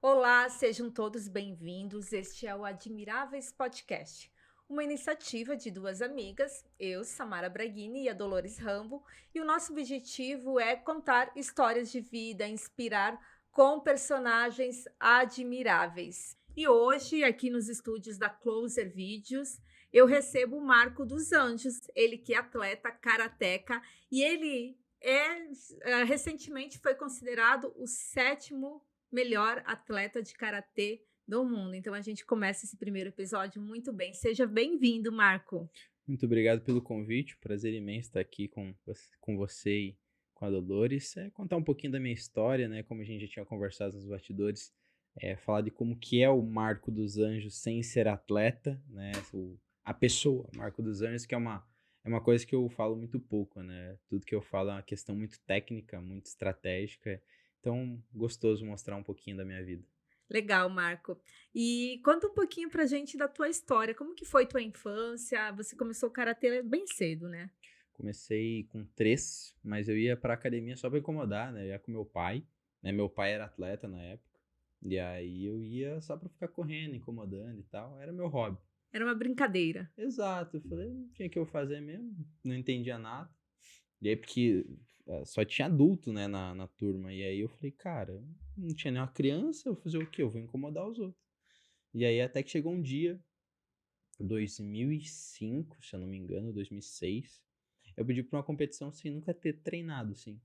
Olá, sejam todos bem-vindos. Este é o Admiráveis Podcast, uma iniciativa de duas amigas, eu, Samara Braghini e a Dolores Rambo, e o nosso objetivo é contar histórias de vida, inspirar com personagens admiráveis. E hoje, aqui nos estúdios da Closer Vídeos, eu recebo o Marco dos Anjos, ele que é atleta, karateca, e ele recentemente foi considerado o sétimo melhor atleta de karatê do mundo. Então a gente começa esse primeiro episódio muito bem. Seja bem-vindo, Marco. Muito obrigado pelo convite, prazer imenso estar aqui com você e com a Dolores. Contar um pouquinho da minha história, né? Como a gente já tinha conversado nos bastidores, falar de como que é o Marco dos Anjos sem ser atleta, né? A pessoa, Marco dos Anjos, que é uma coisa que eu falo muito pouco, né? Tudo que eu falo é uma questão muito técnica, muito estratégica. Então, gostoso mostrar um pouquinho da minha vida. Legal, Marco. E conta um pouquinho pra gente da tua história. Como que foi tua infância? Você começou o karatê bem cedo, né? Comecei com 3, mas eu ia pra academia só pra incomodar, né? Eu ia com meu pai, né? Meu pai era atleta na época. E aí eu ia só pra ficar correndo, incomodando e tal. Era meu hobby. Era uma brincadeira. Exato. Eu falei, não tinha que eu fazer mesmo. Não entendia nada. E aí, porque só tinha adulto, né, na turma. E aí eu falei, cara, não tinha nenhuma criança. Eu vou fazer o quê? Eu vou incomodar os outros. E aí até que chegou um dia, 2005, se eu não me engano, 2006. Eu pedi pra uma competição sem nunca ter treinado, assim.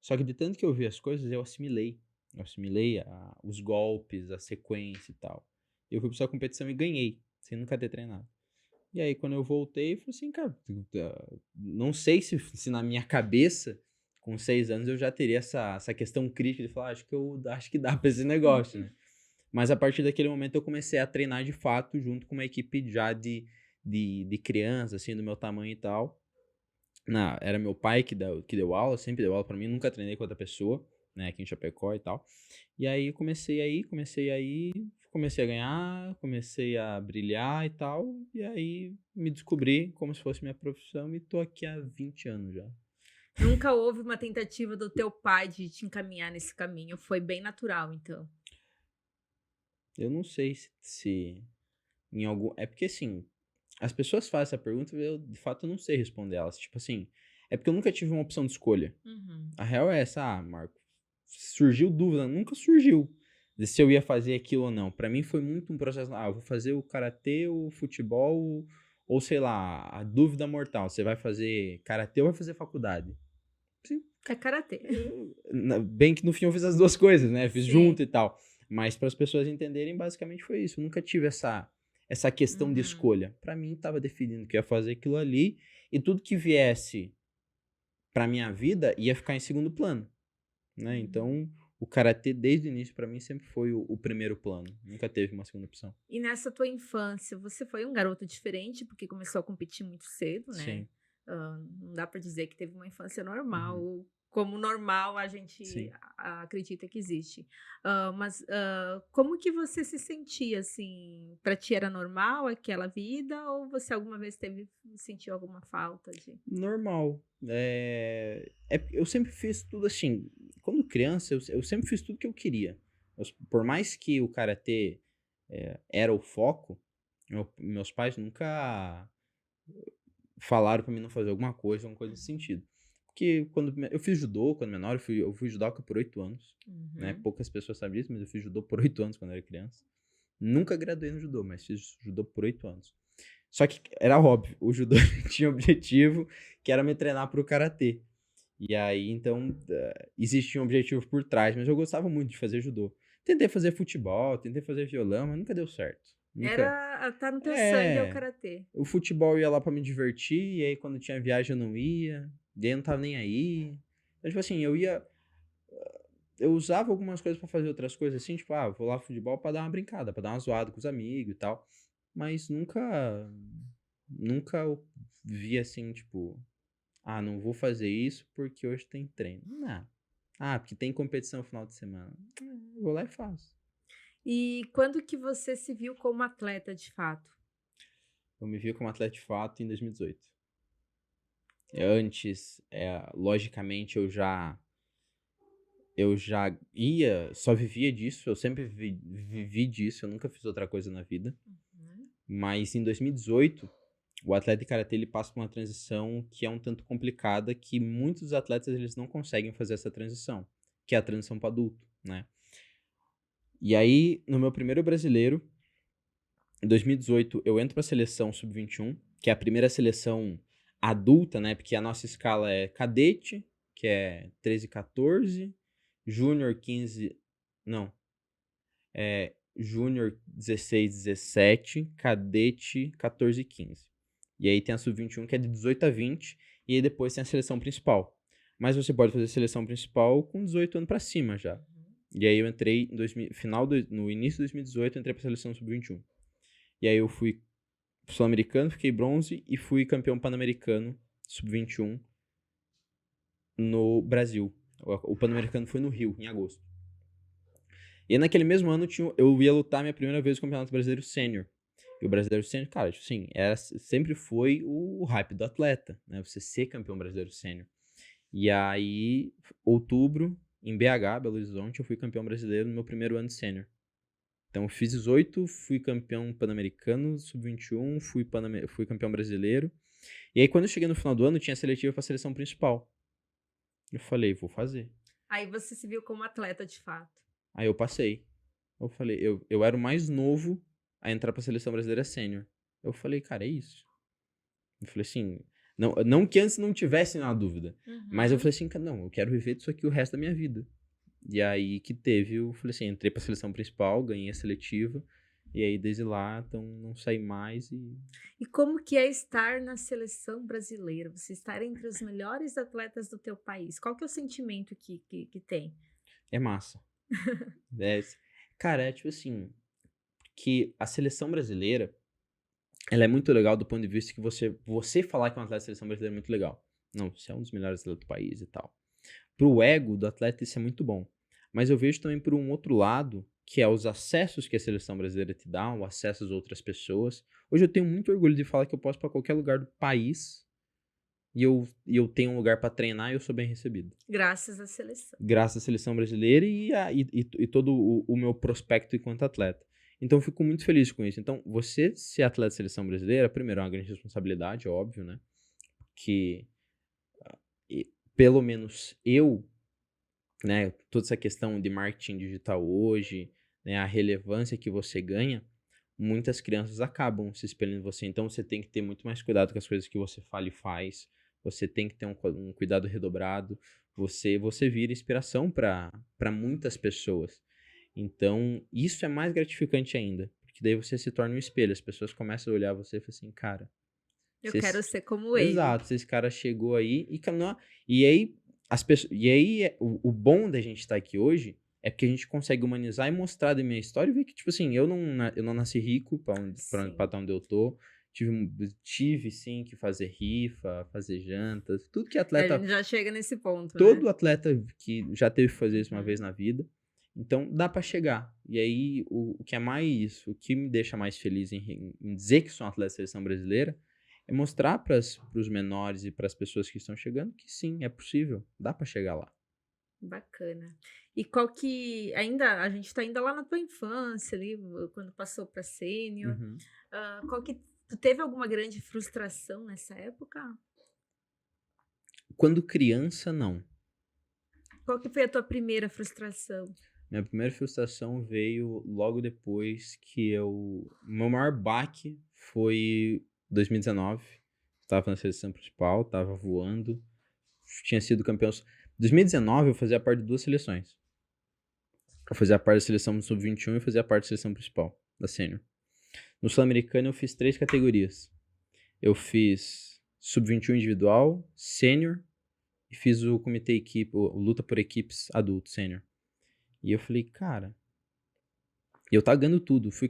Só que de tanto que eu vi as coisas, eu assimilei. Eu assimilei os golpes, a sequência e tal. Eu fui pra essa competição e ganhei, sem nunca ter treinado. E aí, quando eu voltei, eu falei assim, cara, não sei se na minha cabeça, com 6 anos, eu já teria essa questão crítica de falar, acho que dá pra esse negócio, né? Mas a partir daquele momento eu comecei a treinar de fato, junto com uma equipe já de criança, assim, do meu tamanho e tal. Era meu pai que deu aula, sempre deu aula pra mim, nunca treinei com outra pessoa, né, aqui em Chapecó e tal. E aí comecei a ganhar, comecei a brilhar e tal, e aí me descobri como se fosse minha profissão e tô aqui há 20 anos já. Nunca houve uma tentativa do teu pai de te encaminhar nesse caminho. Foi bem natural, então. Eu não sei se em algum. É porque assim, as pessoas fazem essa pergunta e eu de fato não sei responder elas. Tipo assim, é porque eu nunca tive uma opção de escolha. Uhum. A real é essa, Marco, surgiu dúvida, nunca surgiu de se eu ia fazer aquilo ou não. Pra mim foi muito um processo, eu vou fazer o karatê, o futebol, ou sei lá, a dúvida mortal, você vai fazer karatê ou vai fazer faculdade? Sim, É karatê. bem que no fim eu fiz as duas coisas, né? Fiz Sim. junto e tal. Mas para as pessoas entenderem, basicamente foi isso. Eu nunca tive essa questão de Uhum. escolha. Pra mim, tava definindo que ia fazer aquilo ali e tudo que viesse pra minha vida ia ficar em segundo plano, né? Uhum. Então, o karatê desde o início pra mim sempre foi o primeiro plano. Nunca teve uma segunda opção. E nessa tua infância, você foi um garoto diferente, porque começou a competir muito cedo, né? Sim. Não dá para dizer que teve uma infância normal, Uhum. ou como normal a gente Sim. acredita que existe. Mas como que você se sentia assim? Para ti era normal aquela vida, ou você alguma vez sentiu alguma falta de? Normal. Eu sempre fiz tudo assim. Quando criança, eu sempre fiz tudo que eu queria. Por mais que o karatê era o foco, meus pais nunca falaram pra mim não fazer alguma coisa nesse sentido. Porque eu fiz judô quando menor, eu fui judoca por 8 anos, né? Uhum. Poucas pessoas sabem disso, mas eu fiz judô por 8 anos quando eu era criança. Nunca graduei no judô, mas fiz judô por 8 anos. Só que era óbvio, o judô tinha objetivo que era me treinar pro karatê. E aí, então, existia um objetivo por trás, mas eu gostava muito de fazer judô. Tentei fazer futebol, tentei fazer violão, mas nunca deu certo. Nunca. Tá no teu sangue é o É. karatê. O futebol eu ia lá pra me divertir, e aí quando tinha viagem eu não ia, e aí eu não tava nem aí. Então, tipo assim, eu usava algumas coisas pra fazer outras coisas assim, tipo, vou lá pro futebol pra dar uma brincada, pra dar uma zoada com os amigos e tal. Mas nunca eu vi assim, tipo, não vou fazer isso porque hoje tem treino. Não. Porque tem competição no final de semana. Eu vou lá e faço. E quando que você se viu como atleta de fato? Eu me vi como atleta de fato em 2018. Antes, logicamente, eu já eu já só vivia disso, eu sempre vivi disso, eu nunca fiz outra coisa na vida. Uhum. Mas em 2018, o atleta de karatê ele passa por uma transição que é um tanto complicada, que muitos atletas eles não conseguem fazer essa transição, que é a transição para adulto, né? E aí, no meu primeiro brasileiro, em 2018, eu entro para a seleção sub-21, que é a primeira seleção adulta, né? Porque a nossa escala é cadete, que é 13 e 14, júnior 15, não, é júnior 16, 17, cadete 14 e 15. E aí tem a sub-21 que é de 18 a 20, e aí depois tem a seleção principal. Mas você pode fazer a seleção principal com 18 anos para cima já. E aí eu entrei no início de 2018, eu entrei pra seleção sub-21. E aí eu fui sul-americano, fiquei bronze e fui campeão pan-americano sub-21 no Brasil. O pan-americano foi no Rio, em agosto. E naquele mesmo ano eu ia lutar minha primeira vez no Campeonato Brasileiro Sênior. E o Brasileiro Sênior, cara, tipo assim, sempre foi o hype do atleta, né? Você ser campeão brasileiro sênior. E aí, outubro, em BH, Belo Horizonte, eu fui campeão brasileiro no meu primeiro ano de sênior. Então, eu fiz 18, fui campeão pan-americano, sub-21, fui campeão brasileiro. E aí, quando eu cheguei no final do ano, tinha seletiva pra seleção principal. Eu falei, vou fazer. Aí você se viu como atleta de fato. Aí eu passei. Eu falei, eu era o mais novo a entrar pra seleção brasileira sênior. Eu falei, cara, é isso. Eu falei assim, não que antes não tivesse na dúvida, mas eu falei assim, não, eu quero viver disso aqui o resto da minha vida. E aí que eu falei assim, entrei pra seleção principal, ganhei a seletiva, e aí desde lá, então não saí mais e... E como que é estar na seleção brasileira? Você estar entre os melhores atletas do teu país? Qual que é o sentimento que tem? É massa. Cara, é tipo assim, que a seleção brasileira, ela é muito legal do ponto de vista que você falar que é um atleta da seleção brasileira é muito legal. Não, você é um dos melhores atletas do país e tal. Pro ego do atleta isso é muito bom. Mas eu vejo também por um outro lado, que é os acessos que a seleção brasileira te dá, o acesso às outras pessoas. Hoje eu tenho muito orgulho de falar que eu posso ir pra qualquer lugar do país e eu tenho um lugar pra treinar e eu sou bem recebido. Graças à seleção. Graças à seleção brasileira e todo o meu prospecto enquanto atleta. Então eu fico muito feliz com isso. Então, você ser atleta da seleção brasileira, primeiro, é uma grande responsabilidade, óbvio, né? Que pelo menos eu, né, toda essa questão de marketing digital hoje, né, a relevância que você ganha, muitas crianças acabam se espelhando em você. Então você tem que ter muito mais cuidado com as coisas que você fala e faz. Você tem que ter um cuidado redobrado. Você vira inspiração para muitas pessoas. Então, isso é mais gratificante ainda. Porque daí você se torna um espelho. As pessoas começam a olhar você e falam assim, cara... Eu quero ser como ele. Exato, se esse cara chegou aí e caminhou. E aí, o bom da gente estar aqui hoje é porque a gente consegue humanizar e mostrar da minha história e ver que, tipo assim, eu não nasci rico pra estar onde eu tô. Tive sim que fazer rifa, fazer jantas, tudo que A atleta. gente já chega nesse ponto, Todo né? atleta que já teve que fazer isso uma vez na vida. Então dá pra chegar. E aí, o que me deixa mais feliz em dizer que sou um atleta da seleção brasileira é mostrar para os menores e para as pessoas que estão chegando que sim, é possível, dá para chegar lá. Bacana. E qual que a gente tá ainda lá na tua infância ali, quando passou para sênior. Uhum. Qual que tu teve alguma grande frustração nessa época? Quando criança, não. Qual que foi a tua primeira frustração? Minha primeira frustração veio logo depois que meu maior baque foi 2019. Estava na seleção principal, estava voando, tinha sido campeão. 2019 eu fazia parte de 2 seleções. Eu fazia parte da seleção sub-21 e fazia parte da seleção principal, da sênior. No Sul-Americano eu fiz 3 categorias. Eu fiz sub-21 individual, sênior e fiz o comitê equipe, o luta por equipes adulto, sênior. E eu falei, cara, eu tava ganhando tudo. Fui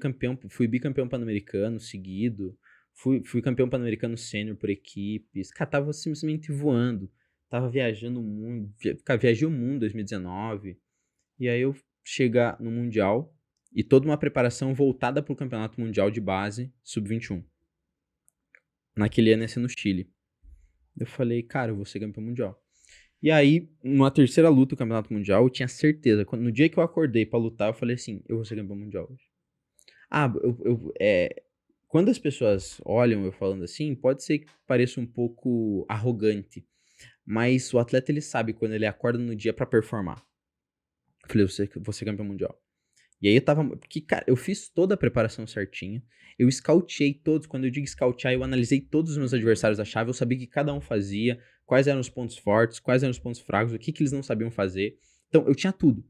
bicampeão pan-americano seguido, fui campeão pan-americano sênior por equipes. Cara, tava simplesmente voando. Tava viajando o mundo, viajei o mundo em 2019. E aí eu chegar no Mundial e toda uma preparação voltada pro Campeonato Mundial de Base Sub-21. Naquele ano ia ser no Chile. Eu falei, cara, eu vou ser campeão mundial. E aí, numa terceira luta do Campeonato Mundial, eu tinha certeza. No dia que eu acordei pra lutar, eu falei assim, eu vou ser campeão mundial hoje. Quando as pessoas olham eu falando assim, pode ser que pareça um pouco arrogante. Mas o atleta, ele sabe quando ele acorda no dia pra performar. Eu falei, vou ser campeão mundial. E aí eu tava... Porque, cara, eu fiz toda a preparação certinha. Eu scoutei todos. Quando eu digo scoutear, eu analisei todos os meus adversários da chave. Eu sabia o que cada um fazia. Quais eram os pontos fortes. Quais eram os pontos fracos. O que eles não sabiam fazer. Então, eu tinha tudo.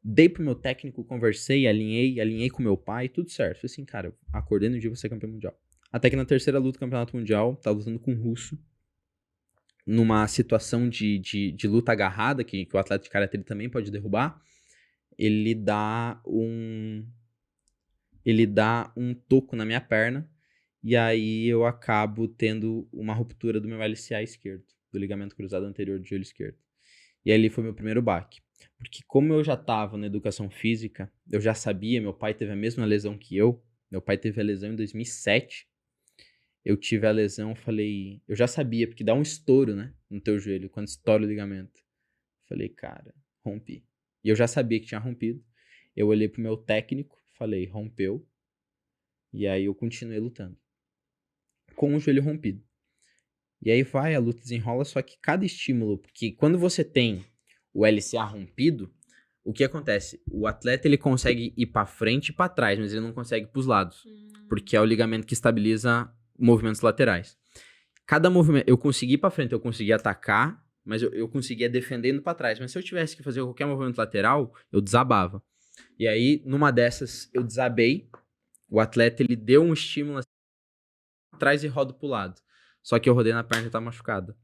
Dei pro meu técnico, conversei, alinhei com meu pai. Tudo certo. Falei assim, cara, acordei no dia, vou ser campeão mundial. Até que na terceira luta do Campeonato Mundial, tava lutando com um russo. Numa situação de luta agarrada, que o atleta de karatê também pode derrubar. Ele dá um toco na minha perna, e aí eu acabo tendo uma ruptura do meu LCA esquerdo, do ligamento cruzado anterior do joelho esquerdo. E ali foi meu primeiro baque. Porque como eu já estava na educação física, eu já sabia, meu pai teve a mesma lesão que eu, meu pai teve a lesão em 2007, eu tive a lesão, falei, eu já sabia, porque dá um estouro, né, no teu joelho, quando estoura o ligamento. Falei, cara, rompi. E eu já sabia que tinha rompido. Eu olhei pro meu técnico, falei, rompeu. E aí eu continuei lutando. Com o joelho rompido. E aí a luta desenrola, só que cada estímulo... Porque quando você tem o LCA rompido, o que acontece? O atleta, ele consegue ir pra frente e pra trás, mas ele não consegue pros lados. Porque é o ligamento que estabiliza movimentos laterais. Cada movimento... Eu consegui ir pra frente, eu consegui atacar, mas eu conseguia defender indo pra trás. Mas se eu tivesse que fazer qualquer movimento lateral, eu desabava. E aí, numa dessas, eu desabei. O atleta, ele deu um estímulo assim, atrás e rodo pro lado. Só que eu rodei na perna e tava machucada.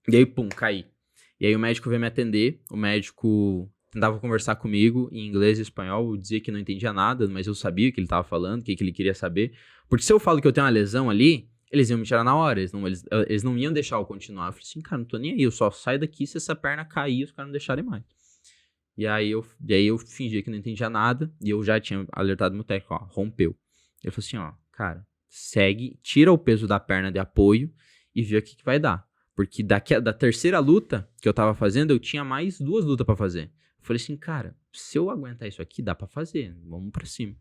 E aí, pum, caí. E aí o médico veio me atender. O médico tentava conversar comigo em inglês e espanhol. Eu dizia que não entendia nada, mas eu sabia o que ele tava falando, o que ele queria saber. Porque se eu falo que eu tenho uma lesão ali... Eles iam me tirar na hora, eles não iam deixar eu continuar. Eu falei assim, cara, não tô nem aí, eu só saio daqui se essa perna cair, os caras não deixarem mais. E aí eu fingia que não entendia nada, e eu já tinha alertado meu técnico, ó, rompeu. Ele falou assim, ó, cara, segue, tira o peso da perna de apoio e vê o que vai dar. Porque da terceira luta que eu tava fazendo, eu tinha mais 2 lutas pra fazer. Eu falei assim, cara, se eu aguentar isso aqui, dá pra fazer, vamos pra cima.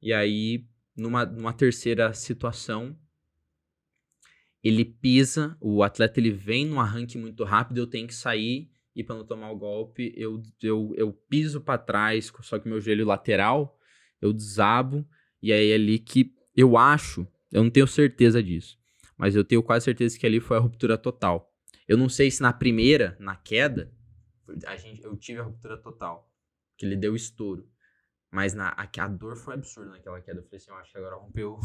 E aí, numa terceira situação, ele pisa, o atleta ele vem num arranque muito rápido, eu tenho que sair e para não tomar o golpe, eu piso para trás, só que meu joelho lateral, eu desabo, e aí é ali que eu acho, eu não tenho certeza disso, mas eu tenho quase certeza que ali foi a ruptura total. Eu não sei se na primeira, na queda, eu tive a ruptura total, que ele deu estouro. Mas a dor foi absurda naquela queda. Eu falei assim, eu acho que agora rompeu.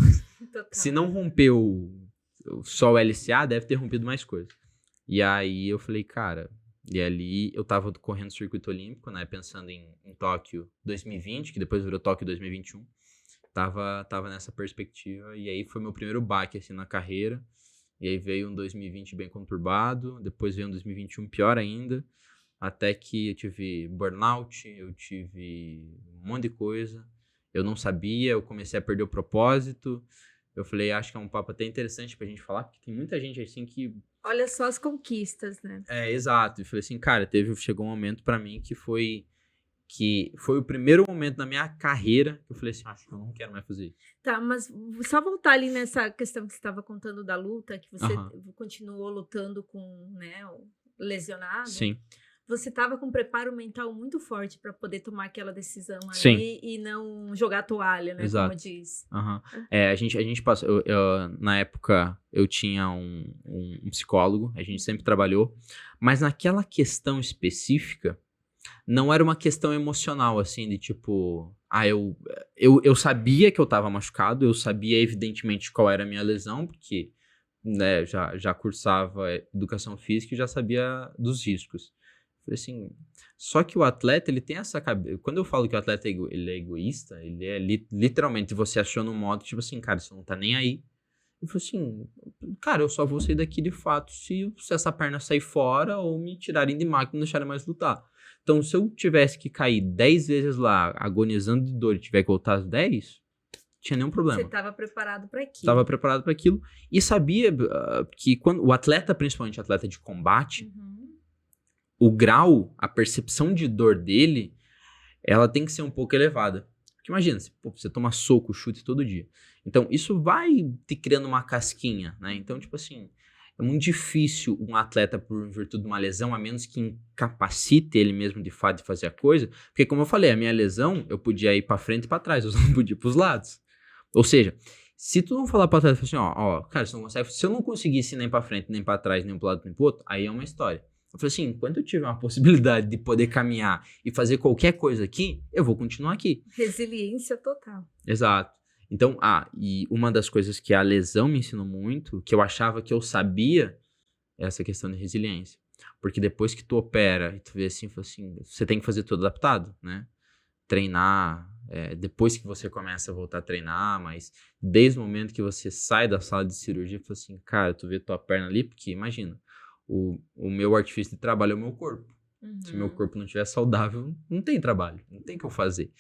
Se não rompeu só o LCA, deve ter rompido mais coisa. E aí eu falei, cara... E ali eu tava correndo o circuito olímpico, né? Pensando em Tóquio 2020, que depois virou Tóquio 2021. Tava nessa perspectiva. E aí foi meu primeiro baque, assim, na carreira. E aí veio um 2020 bem conturbado. Depois veio um 2021 pior ainda. Até que eu tive burnout, eu tive um monte de coisa. Eu não sabia, eu comecei a perder o propósito. Eu falei, acho que é um papo até interessante pra gente falar, porque tem muita gente assim que... Olha só as conquistas, né? É, exato. E falei assim, cara, chegou um momento pra mim que foi o primeiro momento da minha carreira que eu falei assim, acho que eu não quero mais fazer isso. Tá, mas só voltar ali nessa questão que você estava contando da luta, que você continuou lutando com, né, o lesionado. Sim. Você estava com um preparo mental muito forte para poder tomar aquela decisão ali. Sim. E não jogar a toalha, né? Exato. Como diz. A gente passou. Na época, eu tinha um psicólogo, a gente sempre trabalhou, mas naquela questão específica, não era uma questão emocional, assim, de tipo... eu sabia que eu tava machucado, eu sabia, evidentemente, qual era a minha lesão, porque, né, já cursava educação física e já sabia dos riscos. Falei assim, só que o atleta, ele tem essa cabeça... Quando eu falo que o atleta ele é egoísta, ele é literalmente, você aciona um modo, tipo assim, cara, você não tá nem aí. Eu falei assim, cara, eu só vou sair daqui de fato se essa perna sair fora ou me tirarem de máquina e não deixarem mais lutar. Então, se eu tivesse que cair 10 vezes lá, agonizando de dor e tiver que voltar às 10, não tinha nenhum problema. Você estava preparado para aquilo. Estava preparado para aquilo. E sabia que quando o atleta, principalmente atleta de combate, o grau, a percepção de dor dele, ela tem que ser um pouco elevada. Porque imagina, você toma soco, chute todo dia. Então, isso vai te criando uma casquinha, né? Então, tipo assim, é muito difícil um atleta, por virtude de uma lesão, a menos que incapacite ele mesmo de fato de fazer a coisa. Porque, como eu falei, a minha lesão, eu podia ir pra frente e pra trás, eu não podia ir pros lados. Ou seja, se tu não falar pra atleta assim, cara, você não consegue, se eu não conseguisse nem pra frente, nem pra trás, nem pro lado, nem pro outro, aí é uma história. Eu falei assim, enquanto eu tiver uma possibilidade de poder caminhar e fazer qualquer coisa aqui, eu vou continuar aqui. Resiliência total. Exato. Então, e uma das coisas que a lesão me ensinou muito, que eu achava que eu sabia, é essa questão de resiliência. Porque depois que tu opera e tu vê assim, você tem que fazer tudo adaptado, né? Treinar, depois que você começa a voltar a treinar, mas desde o momento que você sai da sala de cirurgia, fala assim, cara, tu vê tua perna ali, porque imagina, o meu artifício de trabalho é o meu corpo. Uhum. Se o meu corpo não estiver saudável, não tem trabalho, não tem o que eu fazer.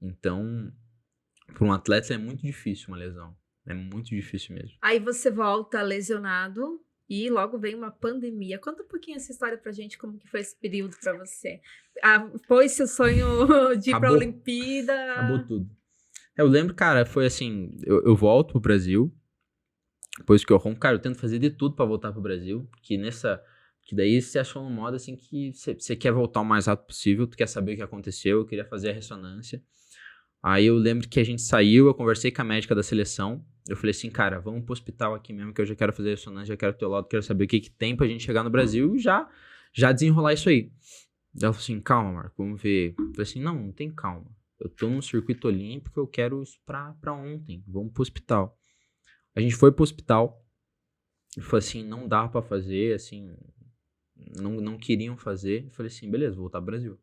Então, para um atleta é muito difícil uma lesão. É muito difícil mesmo. Aí você volta lesionado e logo vem uma pandemia. Conta um pouquinho essa história pra gente, como que foi esse período pra você. Pôs-se o sonho de ir pra Olimpíada. Acabou tudo. Eu lembro, cara, foi assim, eu volto pro Brasil, depois que eu rompo, cara, eu tento fazer de tudo pra voltar pro Brasil, que daí você achou uma moda assim que você quer voltar o mais rápido possível, tu quer saber o que aconteceu, eu queria fazer a ressonância. Aí eu lembro que a gente saiu, eu conversei com a médica da seleção, eu falei assim, cara, vamos pro hospital aqui mesmo, que eu já quero fazer a ressonância, já quero teu laudo, quero saber o que tem pra gente chegar no Brasil e já desenrolar isso aí. Ela falou assim, calma, Marco, vamos ver. Eu falei assim, não tem calma. Eu tô num circuito olímpico, eu quero isso pra ontem, vamos pro hospital. A gente foi pro hospital, e falou assim, não dá pra fazer, assim, não queriam fazer. Eu falei assim, beleza, vou voltar pro Brasil.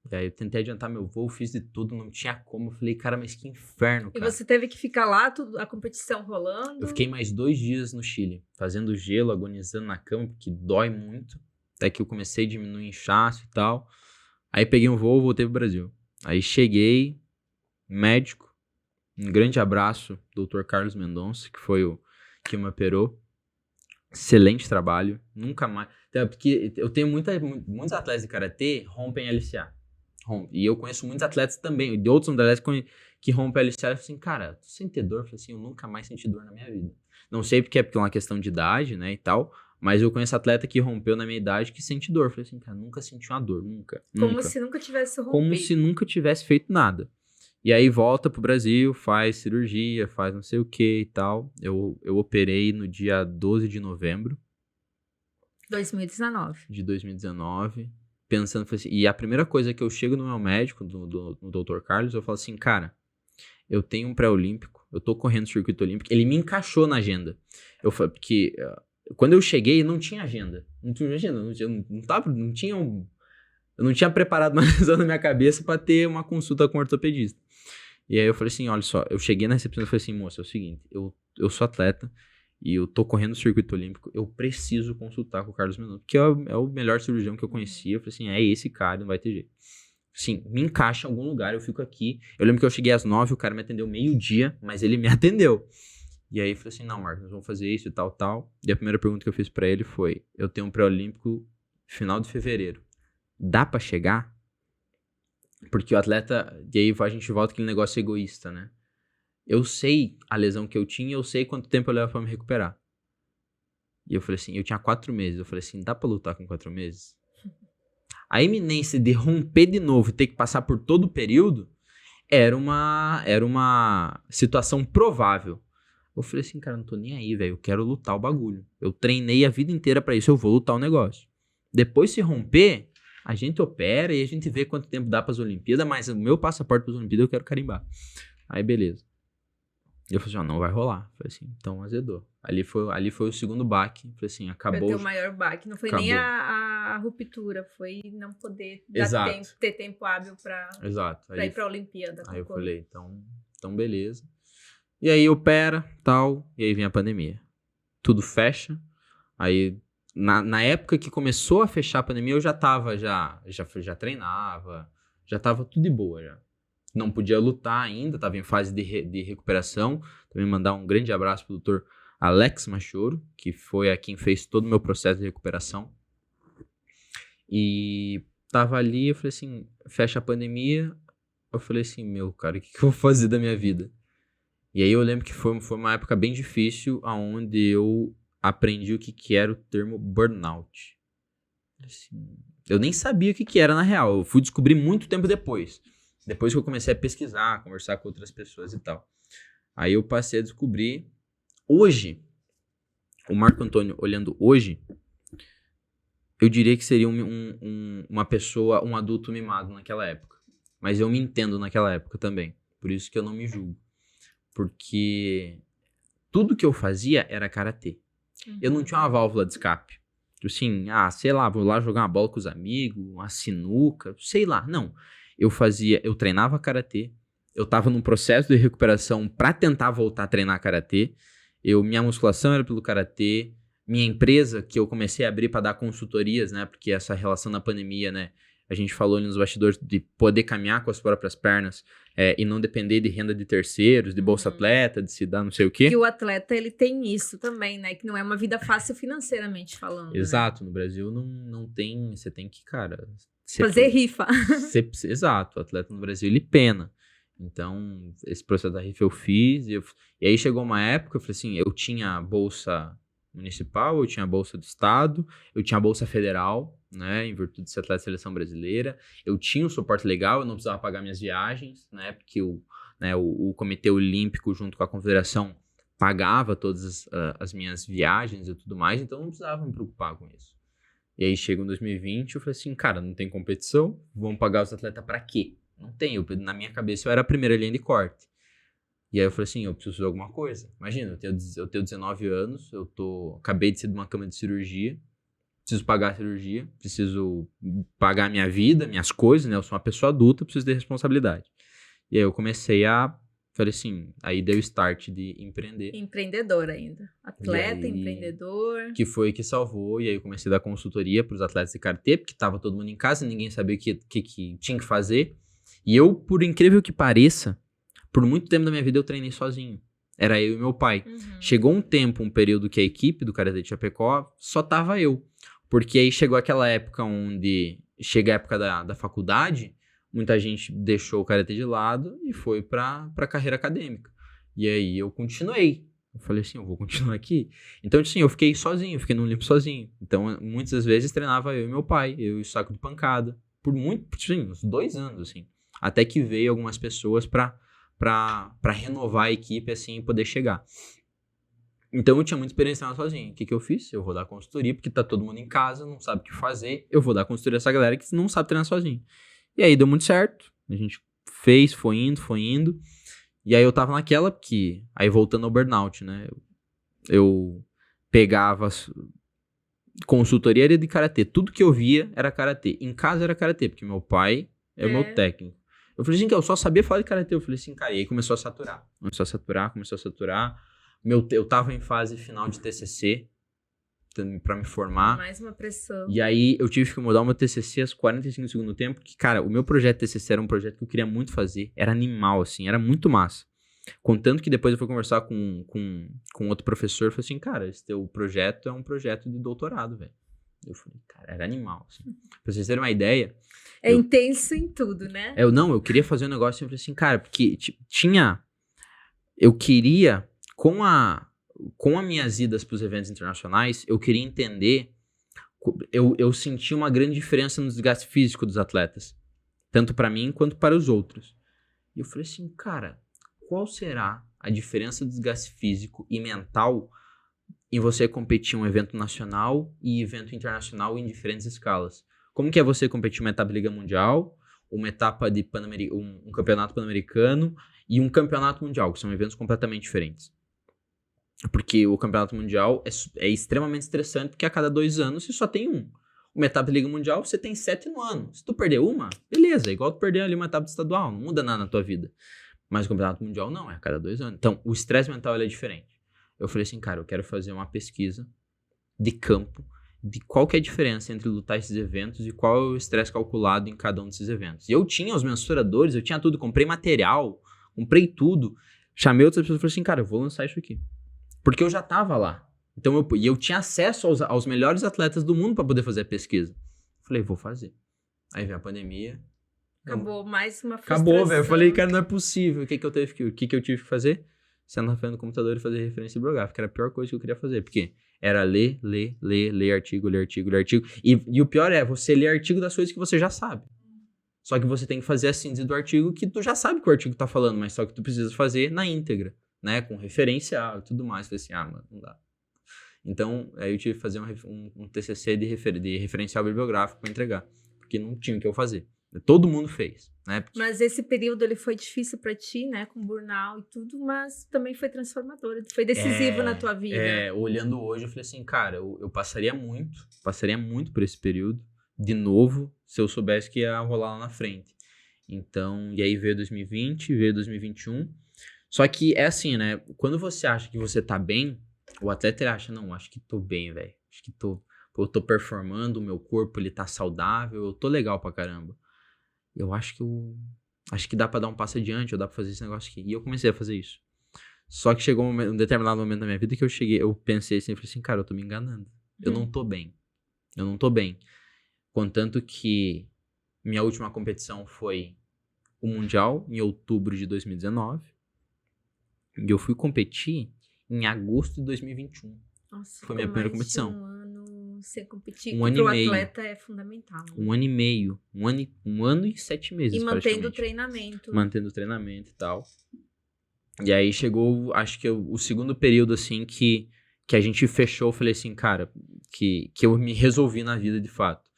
E aí eu tentei adiantar meu voo, fiz de tudo, não tinha como. Eu falei, cara, mas que inferno, cara. E você teve que ficar lá, a competição rolando? Eu fiquei mais 2 dias no Chile, fazendo gelo, agonizando na cama, porque dói muito. Até que eu comecei a diminuir inchaço e tal. Aí peguei um voo e voltei pro Brasil. Aí cheguei, médico, um grande abraço, Dr. Carlos Mendonça, que foi o que me operou. Excelente trabalho, nunca mais. Porque eu tenho muitos atletas de karatê rompem LCA. E eu conheço muitos atletas também, de outros atletas que rompem LCA. Eu falei assim, cara, tô sem ter dor. Eu falei assim, eu nunca mais senti dor na minha vida. Não sei porque é uma questão de idade, né, e tal. Mas eu conheço atleta que rompeu na minha idade que sente dor. Eu falei assim, cara, nunca senti uma dor, nunca. Como se nunca tivesse rompido. Como se nunca tivesse feito nada. E aí volta pro Brasil, faz cirurgia, faz não sei o que e tal. Eu operei no dia 12 de novembro. 2019. De 2019. Pensando, assim, e a primeira coisa que eu chego no meu médico, no Dr. Carlos, eu falo assim, cara, eu tenho um pré-olímpico, eu tô correndo circuito olímpico. Ele me encaixou na agenda. Eu falei, porque quando eu cheguei, não tinha agenda. Não tinha agenda, eu não tinha preparado uma lesão na minha cabeça pra ter uma consulta com um ortopedista. E aí eu falei assim, olha só, eu cheguei na recepção e falei assim, moça, é o seguinte, eu sou atleta e eu tô correndo no circuito olímpico, eu preciso consultar com o Carlos Mendonça, que é o melhor cirurgião que eu conhecia. Eu falei assim, é esse cara, não vai ter jeito. Sim, me encaixa em algum lugar, eu fico aqui. Eu lembro que eu cheguei às 9, o cara me atendeu meio-dia, mas ele me atendeu. E aí eu falei assim, não, Marcos, nós vamos fazer isso e tal, tal. E a primeira pergunta que eu fiz pra ele foi, eu tenho um pré-olímpico final de fevereiro. Dá pra chegar? Porque o atleta, e aí a gente volta aquele negócio egoísta, né? Eu sei a lesão que eu tinha, eu sei quanto tempo eu levo pra me recuperar. E eu falei assim, eu tinha 4 meses. Eu falei assim, dá pra lutar com 4 meses? A iminência de romper de novo e ter que passar por todo o período era uma situação provável. Eu falei assim, cara, não tô nem aí, velho. Eu quero lutar o bagulho. Eu treinei a vida inteira pra isso, eu vou lutar o negócio. Depois, se romper, a gente opera e a gente vê quanto tempo dá pras Olimpíadas, mas o meu passaporte pras Olimpíadas eu quero carimbar. Aí, beleza. E eu falei assim, não vai rolar. Eu falei assim, então azedou. Ali foi o segundo baque. Eu falei assim, acabou. Foi o maior baque. Não foi acabou. Nem a ruptura, foi não poder ter tempo hábil pra ir pra Olimpíada. Aí eu falei, então beleza. E aí opera, tal, e aí vem a pandemia. Tudo fecha. Aí, na época que começou a fechar a pandemia, eu já tava, já treinava, já tava tudo de boa já. Não podia lutar ainda, estava em fase de recuperação. Também mandar um grande abraço pro Dr. Alex Machoro, que foi a quem fez todo o meu processo de recuperação. E tava ali, eu falei assim, fecha a pandemia. Eu falei assim, meu, cara, o que eu vou fazer da minha vida? E aí eu lembro que foi uma época bem difícil, onde eu aprendi o que era o termo burnout. Assim, eu nem sabia o que era na real. Eu fui descobrir muito tempo depois. Depois que eu comecei a pesquisar, conversar com outras pessoas e tal. Aí eu passei a descobrir. Hoje, o Marco Antônio, olhando hoje, eu diria que seria uma pessoa, um adulto mimado naquela época. Mas eu me entendo naquela época também. Por isso que eu não me julgo. Porque tudo que eu fazia era karatê. Eu não tinha uma válvula de escape. Assim, sei lá, vou lá jogar uma bola com os amigos, uma sinuca, sei lá. Não. Eu treinava karatê. Eu tava num processo de recuperação pra tentar voltar a treinar karatê. Minha musculação era pelo karatê. Minha empresa, que eu comecei a abrir pra dar consultorias, né? Porque essa relação na pandemia, né? A gente falou ali nos bastidores de poder caminhar com as próprias pernas e não depender de renda de terceiros, de bolsa atleta, de se dar não sei o quê. Que o atleta, ele tem isso também, né? Que não é uma vida fácil financeiramente falando, Exato. Né? No Brasil não tem... Você tem que, cara... Fazer rifa. Exato. O atleta no Brasil, ele pena. Então, esse processo da rifa eu fiz. E aí chegou uma época, eu falei assim, eu tinha bolsa municipal, eu tinha bolsa do estado, eu tinha bolsa federal, né, em virtude de ser atleta de seleção brasileira, eu tinha um suporte legal, eu não precisava pagar minhas viagens, né, porque o Comitê Olímpico junto com a Confederação pagava todas as minhas viagens e tudo mais, então eu não precisava me preocupar com isso. E aí chega em 2020, eu falei assim, cara, não tem competição, vamos pagar os atletas pra quê? Não tem, na minha cabeça eu era a primeira linha de corte. E aí eu falei assim, eu preciso fazer alguma coisa. Imagina, eu tenho 19 anos, acabei de sair de uma cama de cirurgia, preciso pagar a cirurgia, preciso pagar a minha vida, minhas coisas, né? Eu sou uma pessoa adulta, preciso ter responsabilidade. E aí eu falei assim, aí deu start de empreender. Empreendedor ainda. Atleta, empreendedor. Que foi que salvou, e aí eu comecei a dar consultoria para os atletas de karatê, porque tava todo mundo em casa, ninguém sabia o que tinha que fazer. E eu, por incrível que pareça, por muito tempo da minha vida eu treinei sozinho. Era eu e meu pai. Chegou um período que a equipe do Karatê de Chapecó só tava eu. Porque aí chegou aquela época onde... Chega a época da faculdade, muita gente deixou o Karatê de lado e foi pra carreira acadêmica. E aí eu continuei. Eu falei assim, eu vou continuar aqui. Então, assim, eu fiquei sozinho, fiquei num limpo sozinho. Então, muitas das vezes treinava eu e meu pai, eu e o saco de pancada. Por uns 2 anos, assim. Até que veio algumas pessoas pra renovar a equipe, assim, e poder chegar. Então, eu tinha muita experiência treinando sozinho. O que eu fiz? Eu vou dar consultoria, porque tá todo mundo em casa, não sabe o que fazer. Eu vou dar consultoria a essa galera que não sabe treinar sozinho. E aí, deu muito certo. A gente fez, foi indo. E aí, eu tava naquela que... Aí, voltando ao burnout, né? Eu pegava consultoria de karatê. Tudo que eu via era karatê. Em casa era karatê, porque meu pai é o meu técnico. Eu falei assim, que eu só sabia falar de karatê. Eu falei assim, cara, e aí começou a saturar. Começou a saturar. Eu tava em fase final de TCC, pra me formar. Mais uma pressão. E aí eu tive que mudar o meu TCC aos 45 do segundo tempo, porque, cara, o meu projeto TCC era um projeto que eu queria muito fazer. Era animal, assim, era muito massa. Contanto que depois eu fui conversar com outro professor, eu falei assim, cara, esse teu projeto é um projeto de doutorado, velho. Eu falei, cara, era animal, assim. Pra vocês terem uma ideia... intenso em tudo, né? Eu queria fazer um negócio, eu falei assim, cara, porque eu queria, com as minhas idas pros eventos internacionais, eu queria entender, eu senti uma grande diferença no desgaste físico dos atletas, tanto pra mim quanto para os outros. E eu falei assim, cara, qual será a diferença do desgaste físico e mental em você competir um evento nacional e evento internacional em diferentes escalas? Como que é você competir uma etapa de Liga Mundial, uma etapa de um campeonato pan-americano e um campeonato mundial, que são eventos completamente diferentes? Porque o campeonato mundial é extremamente estressante, porque a cada 2 anos você só tem um. Uma etapa de Liga Mundial, você tem 7 no ano. Se tu perder uma, beleza, é igual tu perder ali uma etapa de estadual, não muda nada na tua vida. Mas o campeonato mundial não, é a cada 2 anos. Então, o estresse mental ele é diferente. Eu falei assim, cara, eu quero fazer uma pesquisa de campo de qual que é a diferença entre lutar esses eventos e qual é o estresse calculado em cada um desses eventos. E eu tinha os mensuradores, eu tinha tudo, comprei material, comprei tudo. Chamei outras pessoas e falei assim, cara, eu vou lançar isso aqui. Porque eu já tava lá. Então eu tinha acesso aos melhores atletas do mundo para poder fazer a pesquisa. Eu Falei, vou fazer. Aí veio a pandemia. Acabou mais uma frustração. Acabou, velho. Eu falei, cara, não é possível. O que eu tive que fazer? Sentar na frente do computador e fazer referência bibliográfica, que era a pior coisa que eu queria fazer, porque era ler artigo. E o pior é, você ler artigo das coisas que você já sabe. Só que você tem que fazer a síntese do artigo que tu já sabe que o artigo tá falando, mas só que tu precisa fazer na íntegra, né? Com referencial e tudo mais. Falei assim, mano, não dá. Então, aí eu tive que fazer um TCC de referencial bibliográfico pra entregar, porque não tinha o que eu fazer. Todo mundo fez, né? Mas esse período ele foi difícil pra ti, né? Com burnout e tudo, mas também foi transformador. Foi decisivo na tua vida. Olhando hoje, eu falei assim, cara, eu passaria muito por esse período, de novo, se eu soubesse que ia rolar lá na frente. Então, e aí veio 2020, veio 2021. Só que é assim, né? Quando você acha que você tá bem, o atleta ele acha, não, acho que tô bem, velho. Acho que eu tô performando, o meu corpo ele tá saudável, eu tô legal pra caramba. Eu acho que dá pra dar um passo adiante, ou dá pra fazer esse negócio aqui. E eu comecei a fazer isso. Só que chegou um determinado momento da minha vida que eu pensei assim, eu falei assim, cara, eu tô me enganando. Eu não tô bem. Eu não tô bem. Contanto que minha última competição foi o Mundial, em outubro de 2019. E eu fui competir em agosto de 2021. Nossa, foi minha primeira competição. Um ano sem competir, Um ano que pro e meio. atleta é fundamental. Né? Um ano e meio. Um ano e 7 meses, e mantendo o treinamento. Mantendo o treinamento e tal. E aí chegou, acho que o segundo período, assim, que a gente fechou. Eu falei assim, cara, que eu me resolvi na vida de fato.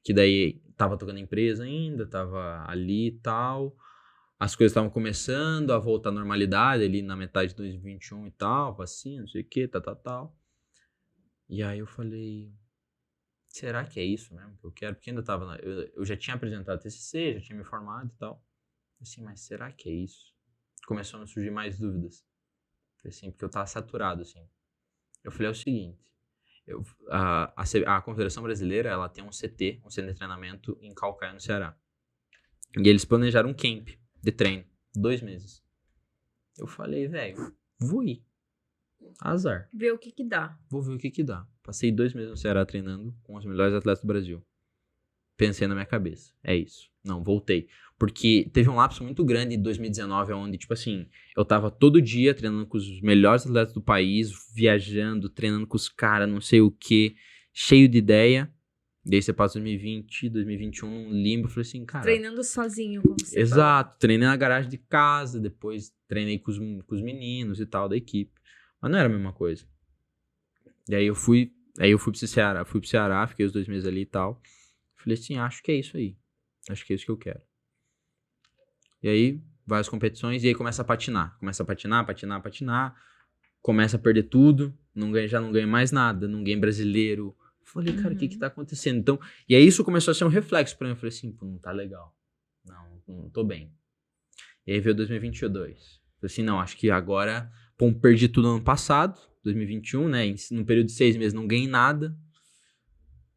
Que daí tava tocando empresa ainda, tava ali e tal. As coisas estavam começando a voltar à normalidade ali na metade de 2021 e tal, vacina, não sei o que, tal. E aí eu falei, será que é isso mesmo que eu quero? Porque ainda tava, eu já tinha apresentado TCC, já tinha me formado e tal. Assim, mas será que é isso? Começou a surgir mais dúvidas. Assim, porque eu tava saturado, assim. Eu falei, é o seguinte, a Confederação Brasileira, ela tem um CT, um centro de treinamento em Calcaia, no Ceará. E eles planejaram um camp de treino, 2 meses. Eu falei, velho, vou ir. Azar. Ver o que dá. Vou ver o que dá. Passei 2 meses no Ceará treinando com os melhores atletas do Brasil. Pensei na minha cabeça, é isso. Não, voltei. Porque teve um lapso muito grande em 2019, onde, tipo assim, eu tava todo dia treinando com os melhores atletas do país, viajando, treinando com os caras, não sei o que, cheio de ideia. E aí você passa 2020, 2021 num limbo, eu falei assim, cara... Treinando sozinho, como você Exato, falou. Treinei na garagem de casa, depois treinei com os meninos e tal, da equipe. Mas não era a mesma coisa. E aí eu fui pro Ceará, fiquei os 2 meses ali e tal. Falei assim, acho que é isso aí. Acho que é isso que eu quero. E aí, várias competições, e aí começa a patinar. Começa a patinar. Começa a perder tudo, já não ganha mais nada, não ganha brasileiro. Falei, cara, o que tá acontecendo? Então, e aí isso começou a ser um reflexo pra mim. Eu falei assim, pô, não tá legal. Não tô bem. E aí veio 2022. Falei assim, não, acho que agora, pô, perdi tudo no ano passado, 2021, né? Num período de 6 meses não ganhei nada.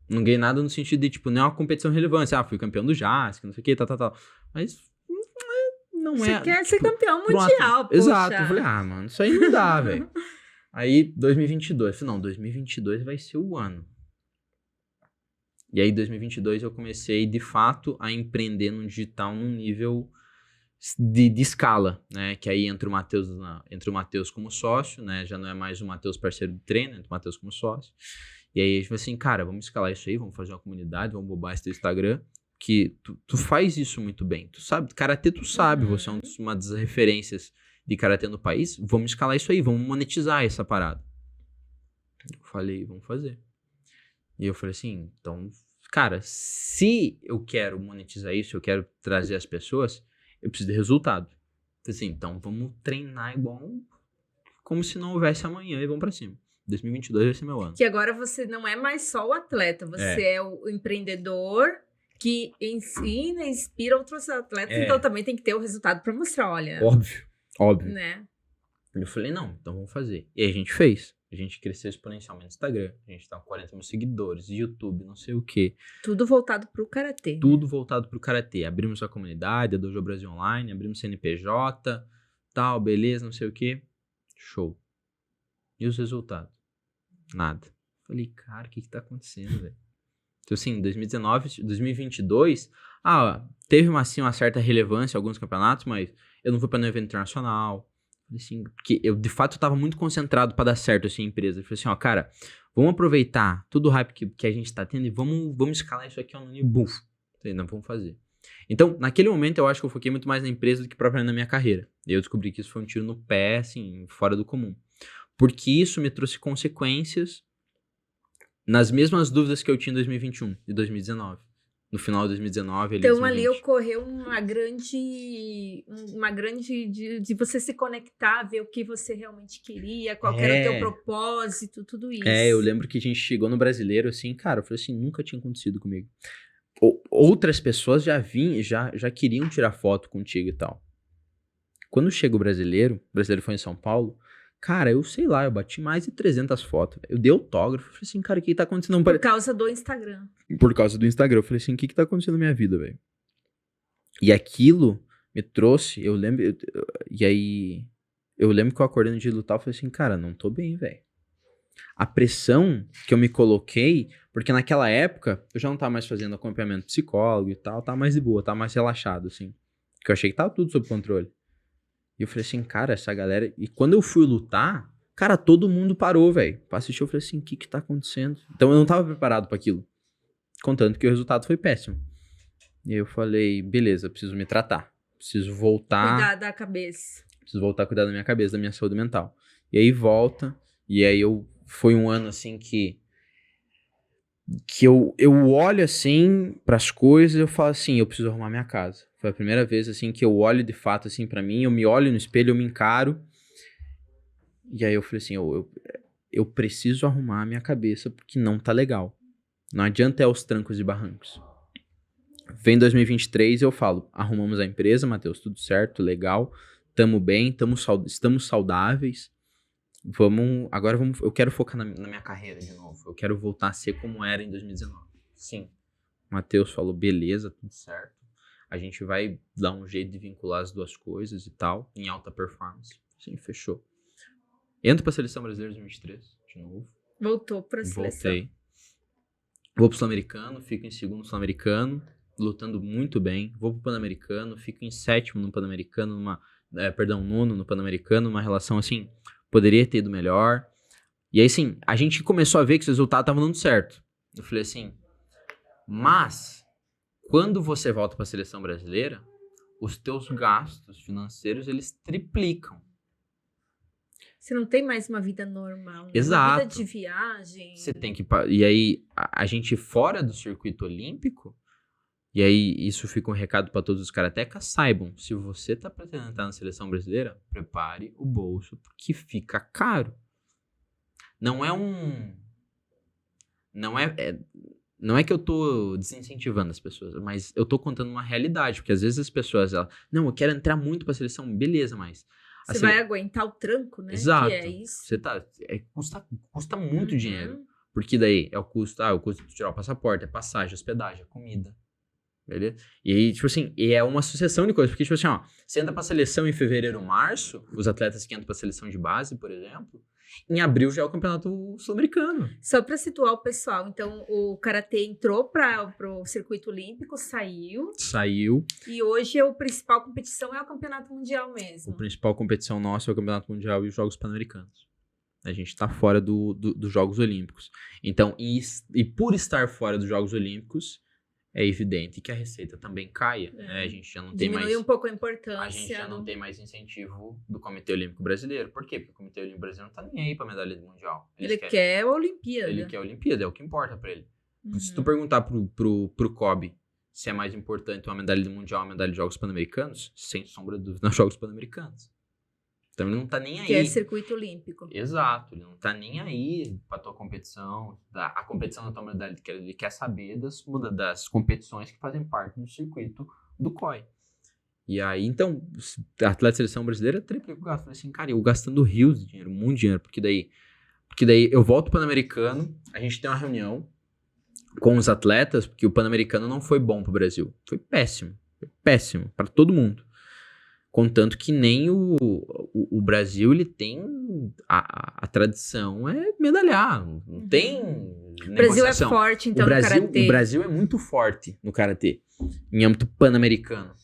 Não ganhei nada no sentido de, tipo, não é uma competição relevante. Fui campeão do JASC, não sei o que, tal. Mas não é... Você quer ser tipo, campeão mundial, poxa. Exato. Eu falei, mano, isso aí não dá, velho. Aí, 2022. Falei, não, 2022 vai ser o ano. E aí, 2022, eu comecei, de fato, a empreender no digital num nível de escala, né? Que aí entra o Matheus como sócio, né? Já não é mais o Matheus parceiro de treino, entra o Matheus como sócio. E aí a gente falou assim, cara, vamos escalar isso aí, vamos fazer uma comunidade, vamos bombar esse teu Instagram, que tu faz isso muito bem. Tu sabe, karatê tu sabe, você é uma das referências de karatê no país, vamos escalar isso aí, vamos monetizar essa parada. Eu falei, vamos fazer. E eu falei assim, então, cara, se eu quero monetizar isso, eu quero trazer as pessoas, eu preciso de resultado. Falei assim, então vamos treinar igual como se não houvesse amanhã e vamos pra cima. 2022 vai ser meu ano. Que agora você não é mais só o atleta, você é o empreendedor que ensina e inspira outros atletas, então também tem que ter o resultado pra mostrar, olha. Óbvio. Né? Eu falei, não, então vamos fazer. E aí a gente fez. A gente cresceu exponencialmente no Instagram. A gente tá com 40 mil seguidores, YouTube, não sei o quê. Tudo voltado pro karatê. Tudo voltado pro karatê. Abrimos a comunidade, a Dojo Brasil Online, abrimos CNPJ, tal, beleza, não sei o quê. Show. E os resultados? Nada. Falei, cara, o que tá acontecendo, velho? Então, assim, 2019, 2022, teve uma certa relevância em alguns campeonatos, mas eu não fui para nenhum evento internacional. Assim, porque eu, de fato, estava muito concentrado para dar certo, assim, a empresa. Eu falei assim, cara, vamos aproveitar todo o hype que a gente está tendo e vamos escalar isso aqui, no buf. Não vamos fazer. Então, naquele momento, eu acho que eu foquei muito mais na empresa do que propriamente na minha carreira. E eu descobri que isso foi um tiro no pé, assim, fora do comum. Porque isso me trouxe consequências nas mesmas dúvidas que eu tinha em 2021 e 2019. No final de 2019, Então 2020. ali ocorreu uma grande de você se conectar, ver o que você realmente queria, qual que era o teu propósito, tudo isso. Eu lembro que a gente chegou no Brasileiro, assim, cara, eu falei assim, nunca tinha acontecido comigo. Outras pessoas já queriam tirar foto contigo e tal. Quando chega o Brasileiro foi em São Paulo, cara, eu sei lá, eu bati mais de 300 fotos. Eu dei autógrafo, falei assim, cara, o que tá acontecendo? Por causa do Instagram. Por causa do Instagram. Eu falei assim, o que tá acontecendo na minha vida, velho? E aquilo me trouxe, eu lembro, eu lembro que eu acordei no dia de lutar, eu falei assim, cara, não tô bem, velho. A pressão que eu me coloquei, porque naquela época eu já não tava mais fazendo acompanhamento psicólogo e tal, tava mais de boa, tava mais relaxado, assim. Porque eu achei que tava tudo sob controle. E eu falei assim, cara, essa galera... E quando eu fui lutar, cara, todo mundo parou, velho. Pra assistir, eu falei assim, o que tá acontecendo? Então eu não tava preparado pra aquilo. Contanto que o resultado foi péssimo. E aí eu falei, beleza, preciso me tratar. Preciso voltar... Cuidar da cabeça. Preciso voltar a cuidar da minha cabeça, da minha saúde mental. E aí volta, e aí foi um ano assim que eu olho assim pras coisas e eu falo assim, eu preciso arrumar minha casa. Foi a primeira vez assim que eu olho de fato assim pra mim, eu me olho no espelho, eu me encaro. E aí eu falei assim, eu preciso arrumar a minha cabeça porque não tá legal. Não adianta aos trancos e barrancos. Vem 2023 eu falo, arrumamos a empresa, Matheus, tudo certo, legal, tamo bem, estamos saudáveis. Agora eu quero focar na minha carreira de novo. Eu quero voltar a ser como era em 2019. Sim. Matheus falou, beleza, tudo certo. A gente vai dar um jeito de vincular as duas coisas e tal, em alta performance. Sim, fechou. Entro pra Seleção Brasileira 2023, de novo. Voltou pra seleção. Voltei. Vou pro Sul-Americano, fico em segundo Sul-Americano, lutando muito bem. Vou pro Pan-Americano, fico em sétimo no Pan-Americano, nono no Pan-Americano, uma relação assim... Poderia ter ido melhor. E aí, sim, a gente começou a ver que os resultados estavam dando certo. Eu falei assim, mas, quando você volta para a seleção brasileira, os teus gastos financeiros, eles triplicam. Você não tem mais uma vida normal, né? Exato. Uma vida de viagem. Você tem que... E aí, a gente fora do circuito olímpico, e aí isso fica um recado para todos os karatecas, saibam, se você tá pretendendo estar na seleção brasileira, prepare o bolso, porque fica caro. Não é que eu tô desincentivando as pessoas, mas eu tô contando uma realidade, porque às vezes as pessoas, não, eu quero entrar muito pra seleção, beleza, mas... Você assim, vai aguentar o tranco, né? Exato. Que é isso. Você custa muito dinheiro, porque daí é o custo de tirar o passaporte, é passagem, hospedagem, é comida. Beleza? E aí, tipo assim, é uma sucessão de coisas. Porque, tipo assim, você entra pra seleção em fevereiro, março, os atletas que entram pra seleção de base, por exemplo, em abril já é o campeonato sul-americano. Só pra situar o pessoal, então, o karatê entrou pro circuito olímpico, saiu. E hoje a principal competição é o campeonato mundial mesmo. A principal competição nossa é o campeonato mundial e os Jogos Pan-Americanos. A gente tá fora dos Jogos Olímpicos. Então, e por estar fora dos Jogos Olímpicos, é evidente que a receita também caia. Né? A gente já não tem mais... Diminui um pouco a importância. A gente já não tem mais incentivo do Comitê Olímpico Brasileiro. Por quê? Porque o Comitê Olímpico Brasileiro não tá nem aí pra medalha mundial. Ele quer a Olimpíada. Ele quer a Olimpíada, é o que importa pra ele. Se tu perguntar pro Kobe se é mais importante uma medalha mundial ou uma medalha de Jogos Pan-Americanos, sem sombra de dúvida, nos Jogos Pan-Americanos. Então ele não tá nem aí. Que é circuito olímpico. Exato, ele não tá nem aí pra tua competição. A competição da tua medalha, ele quer saber das competições que fazem parte do circuito do COI. E aí, então, a atleta de seleção brasileira triplica o gasto. Eu falei assim, cara, eu gastando rios de dinheiro, muito dinheiro, porque daí eu volto pro Pan-Americano, a gente tem uma reunião com os atletas, porque o Pan-Americano não foi bom pro Brasil. Foi péssimo pra todo mundo. Contanto que nem o Brasil, ele tem a tradição é medalhar, não tem O Brasil é negociação. forte, então, O Brasil, no karatê. o Brasil é muito forte no karatê, em âmbito pan-americano.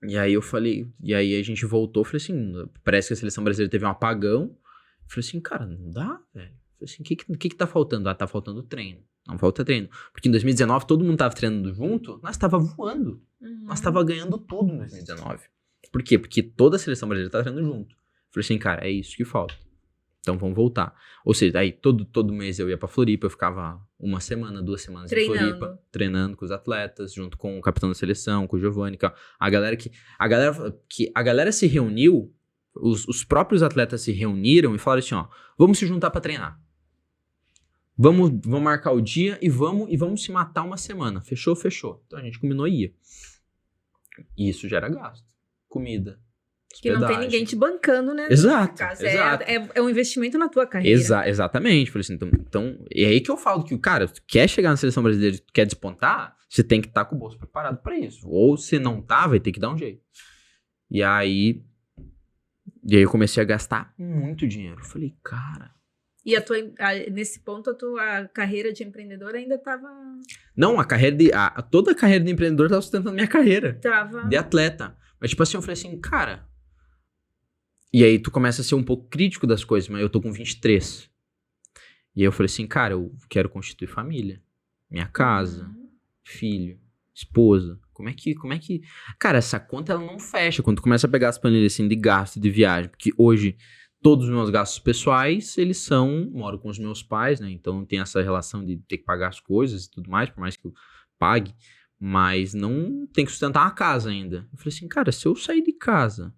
E aí eu falei, e aí a gente voltou, falei assim, parece que a seleção brasileira teve um apagão. Eu falei assim, cara, não dá, velho. Eu falei assim, o que tá faltando? Ah, tá faltando treino. Não falta treino. Porque em 2019 todo mundo tava treinando junto, nós tava voando. Nós tava ganhando tudo em 2019. Por quê? Porque toda a seleção brasileira tá treinando junto. Eu falei assim, cara, é isso que falta. Então vamos voltar. Ou seja, aí todo mês eu ia pra Floripa, eu ficava 1 semana, 2 semanas em Floripa, treinando com os atletas, junto com o capitão da seleção, com o Giovanni. A galera se reuniu, os próprios atletas se reuniram e falaram assim, ó, vamos se juntar pra treinar. Vamos marcar o dia e vamos se matar 1 semana. Fechou? Fechou. Então a gente combinou e ia. E isso gera gasto. Comida. Que não tem ninguém te bancando, né? Exato. Caso. Exato. É um investimento na tua carreira. Exatamente. Falei assim, então, é aí que eu falo que o cara quer chegar na seleção brasileira, quer despontar, você tem que estar com o bolso preparado pra isso. Ou se não tá, vai ter que dar um jeito. E aí eu comecei a gastar muito dinheiro. Eu falei, cara... E nesse ponto, a tua carreira de empreendedor ainda tava... Não, toda a carreira de empreendedor tava sustentando minha carreira. Tava. De atleta. Mas tipo assim, eu falei assim, cara... E aí tu começa a ser um pouco crítico das coisas, mas eu tô com 23. E aí eu falei assim, cara, eu quero constituir família. Minha casa, filho, esposa. Como é que... Cara, essa conta ela não fecha quando tu começa a pegar as planilhas assim de gasto, de viagem. Porque hoje... Todos os meus gastos pessoais, eles moro com os meus pais, né? Então tem essa relação de ter que pagar as coisas e tudo mais, por mais que eu pague, mas não tem que sustentar uma casa ainda. Eu falei assim, cara, se eu sair de casa,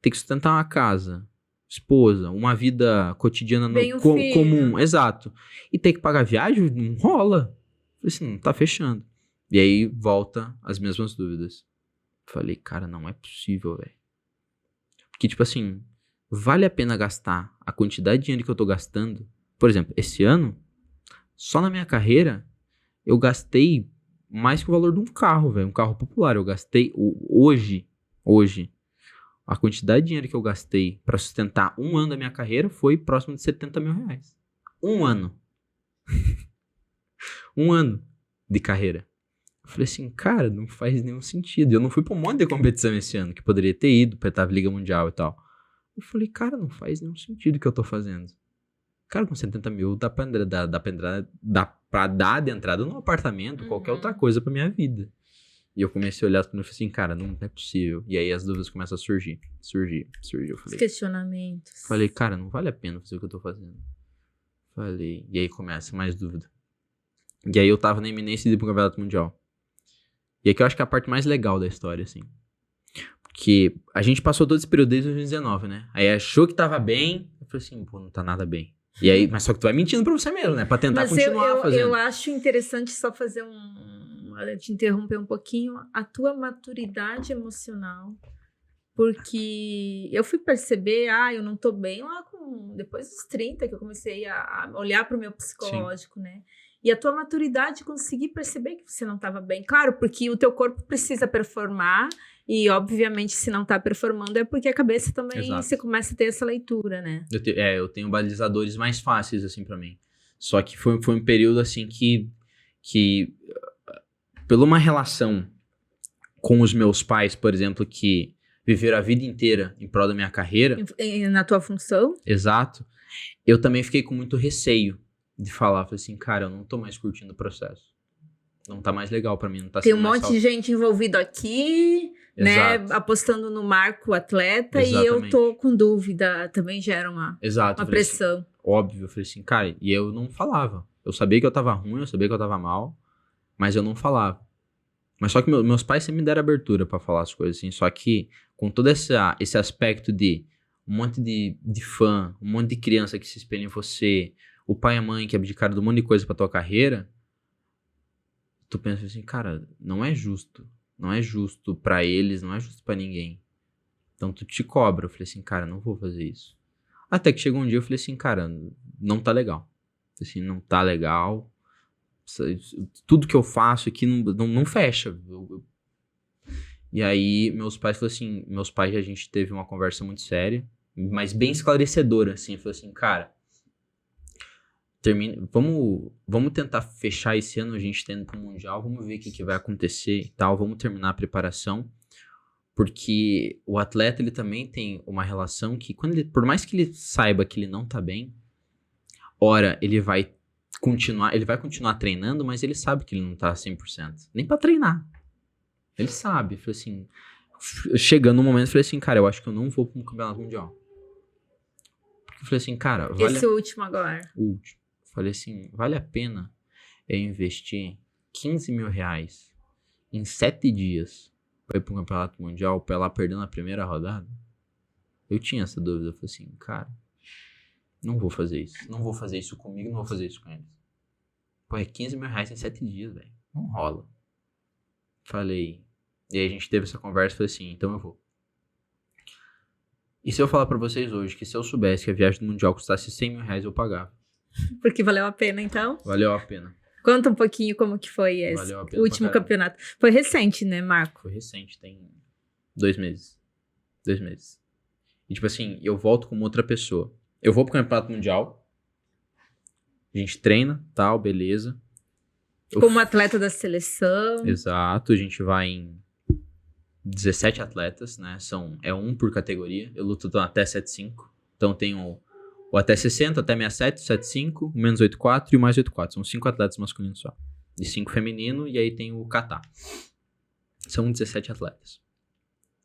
tem que sustentar uma casa, esposa, uma vida cotidiana comum, exato, e ter que pagar viagem, não rola. Eu falei assim, não tá fechando. E aí volta as mesmas dúvidas. Eu falei, cara, não é possível, velho. Porque tipo assim... Vale a pena gastar a quantidade de dinheiro que eu tô gastando? Por exemplo, esse ano, só na minha carreira, eu gastei mais que o valor de um carro, velho. Um carro popular. Eu gastei, hoje, a quantidade de dinheiro que eu gastei pra sustentar 1 ano da minha carreira foi próximo de 70 mil reais. 1 ano. 1 ano de carreira. Eu falei assim, cara, não faz nenhum sentido. Eu não fui pra um monte de competição esse ano, que poderia ter ido pra estar Liga Mundial e tal. Eu falei, cara, não faz nenhum sentido o que eu tô fazendo. Cara, com 70 mil dá pra dar de entrada num apartamento, qualquer outra coisa pra minha vida. E eu comecei a olhar e falei assim, cara, não é possível. E aí as dúvidas começam a surgir. Eu falei, os questionamentos. Falei, cara, não vale a pena fazer o que eu tô fazendo. Falei, e aí começa mais dúvida. E aí eu tava na iminência de ir pro Campeonato Mundial. E aqui eu acho que é a parte mais legal da história, assim. Que a gente passou todo esse período desde 2019, né? Aí achou que tava bem. Eu falei assim, pô, não tá nada bem. E aí, mas só que tu vai mentindo pra você mesmo, né? Pra tentar continuar fazendo. Eu acho interessante só fazer te interromper um pouquinho. A tua maturidade emocional. Porque eu fui perceber, eu não tô bem lá depois dos 30, que eu comecei a olhar pro meu psicológico, Sim. né? E a tua maturidade conseguir perceber que você não estava bem. Claro, porque o teu corpo precisa performar e, obviamente, se não está performando é porque a cabeça também, Exato. Você começa a ter essa leitura, né? Eu tenho balizadores mais fáceis, assim, pra mim. Só que foi um período, assim, que pela uma relação com os meus pais, por exemplo, que viveram a vida inteira em prol da minha carreira. Na tua função? Exato. Eu também fiquei com muito receio de falar, falei assim, cara, eu não tô mais curtindo o processo. Não tá mais legal pra mim, não tá Tem um monte de gente envolvida aqui, Exato. né, apostando no marco atleta. Exatamente. E eu tô com dúvida, também gera uma pressão. Assim, óbvio, eu falei assim, cara, e eu não falava. Eu sabia que eu tava ruim, eu sabia que eu tava mal, mas eu não falava. Mas só que meus pais sempre me deram abertura pra falar as coisas, assim, só que com todo esse aspecto de um monte de fã, um monte de criança que se espelha em você, o pai e a mãe que abdicaram de um monte de coisa pra tua carreira, tu pensa assim, cara, não é justo. Não é justo pra eles, não é justo pra ninguém. Então tu te cobra. Eu falei assim, cara, não vou fazer isso. Até que chegou um dia eu falei assim, cara, não tá legal. Assim, não tá legal. Tudo que eu faço aqui não fecha. E aí, meus pais a gente teve uma conversa muito séria, mas bem esclarecedora, assim. Falou assim, cara, vamos tentar fechar esse ano, a gente tendo pro Mundial, vamos ver o que vai acontecer e tal, vamos terminar a preparação. Porque o atleta, ele também tem uma relação que, por mais que ele saiba que ele não tá bem, ora, ele vai continuar treinando, mas ele sabe que ele não tá 100%. Nem pra treinar. Ele sabe. Falei assim, chegando um momento, falei assim, cara, eu acho que eu não vou pro campeonato mundial. Porque eu falei assim, cara... Esse último agora. O último. Falei assim, vale a pena eu investir 15 mil reais em 7 dias pra ir pro campeonato mundial, pra ir lá perder na primeira rodada? Eu tinha essa dúvida. Eu falei assim, cara, não vou fazer isso. Não vou fazer isso comigo, não vou fazer isso com eles. Pô, é 15 mil reais em 7 dias, velho. Não rola. Falei... E aí a gente teve essa conversa e falei assim, então eu vou. E se eu falar pra vocês hoje que se eu soubesse que a viagem do Mundial custasse 100 mil reais, eu pagava. Porque valeu a pena, então? Valeu a pena. Conta um pouquinho como que foi esse último campeonato. Foi recente, né, Marco? Foi recente, tem 2 meses. 2 meses. E tipo assim, eu volto como outra pessoa. Eu vou pro campeonato mundial. A gente treina, tal, beleza. Como atleta da seleção. Exato, a gente vai em 17 atletas, né? É um por categoria. Eu luto até 7'5". Então tem o até 60, até 67, 75, o menos 84 e o mais 84. São 5 atletas masculinos só. E 5 feminino, e aí tem o kata. São 17 atletas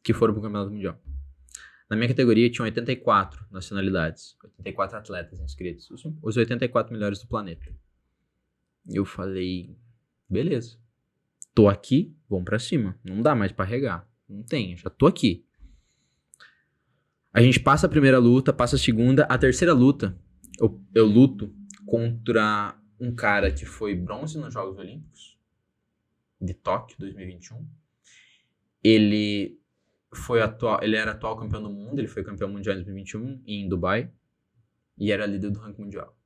que foram pro campeonato mundial. Na minha categoria tinham 84 nacionalidades. 84 atletas inscritos. Os 84 melhores do planeta. E eu falei, beleza. Tô aqui, vamos pra cima. Não dá mais pra regar. Não tem, já tô aqui. A gente passa a primeira luta, passa a segunda. A terceira luta, eu luto contra um cara que foi bronze nos Jogos Olímpicos de Tóquio 2021. Ele era atual campeão do mundo, ele foi campeão mundial em 2021 em Dubai e era líder do ranking mundial.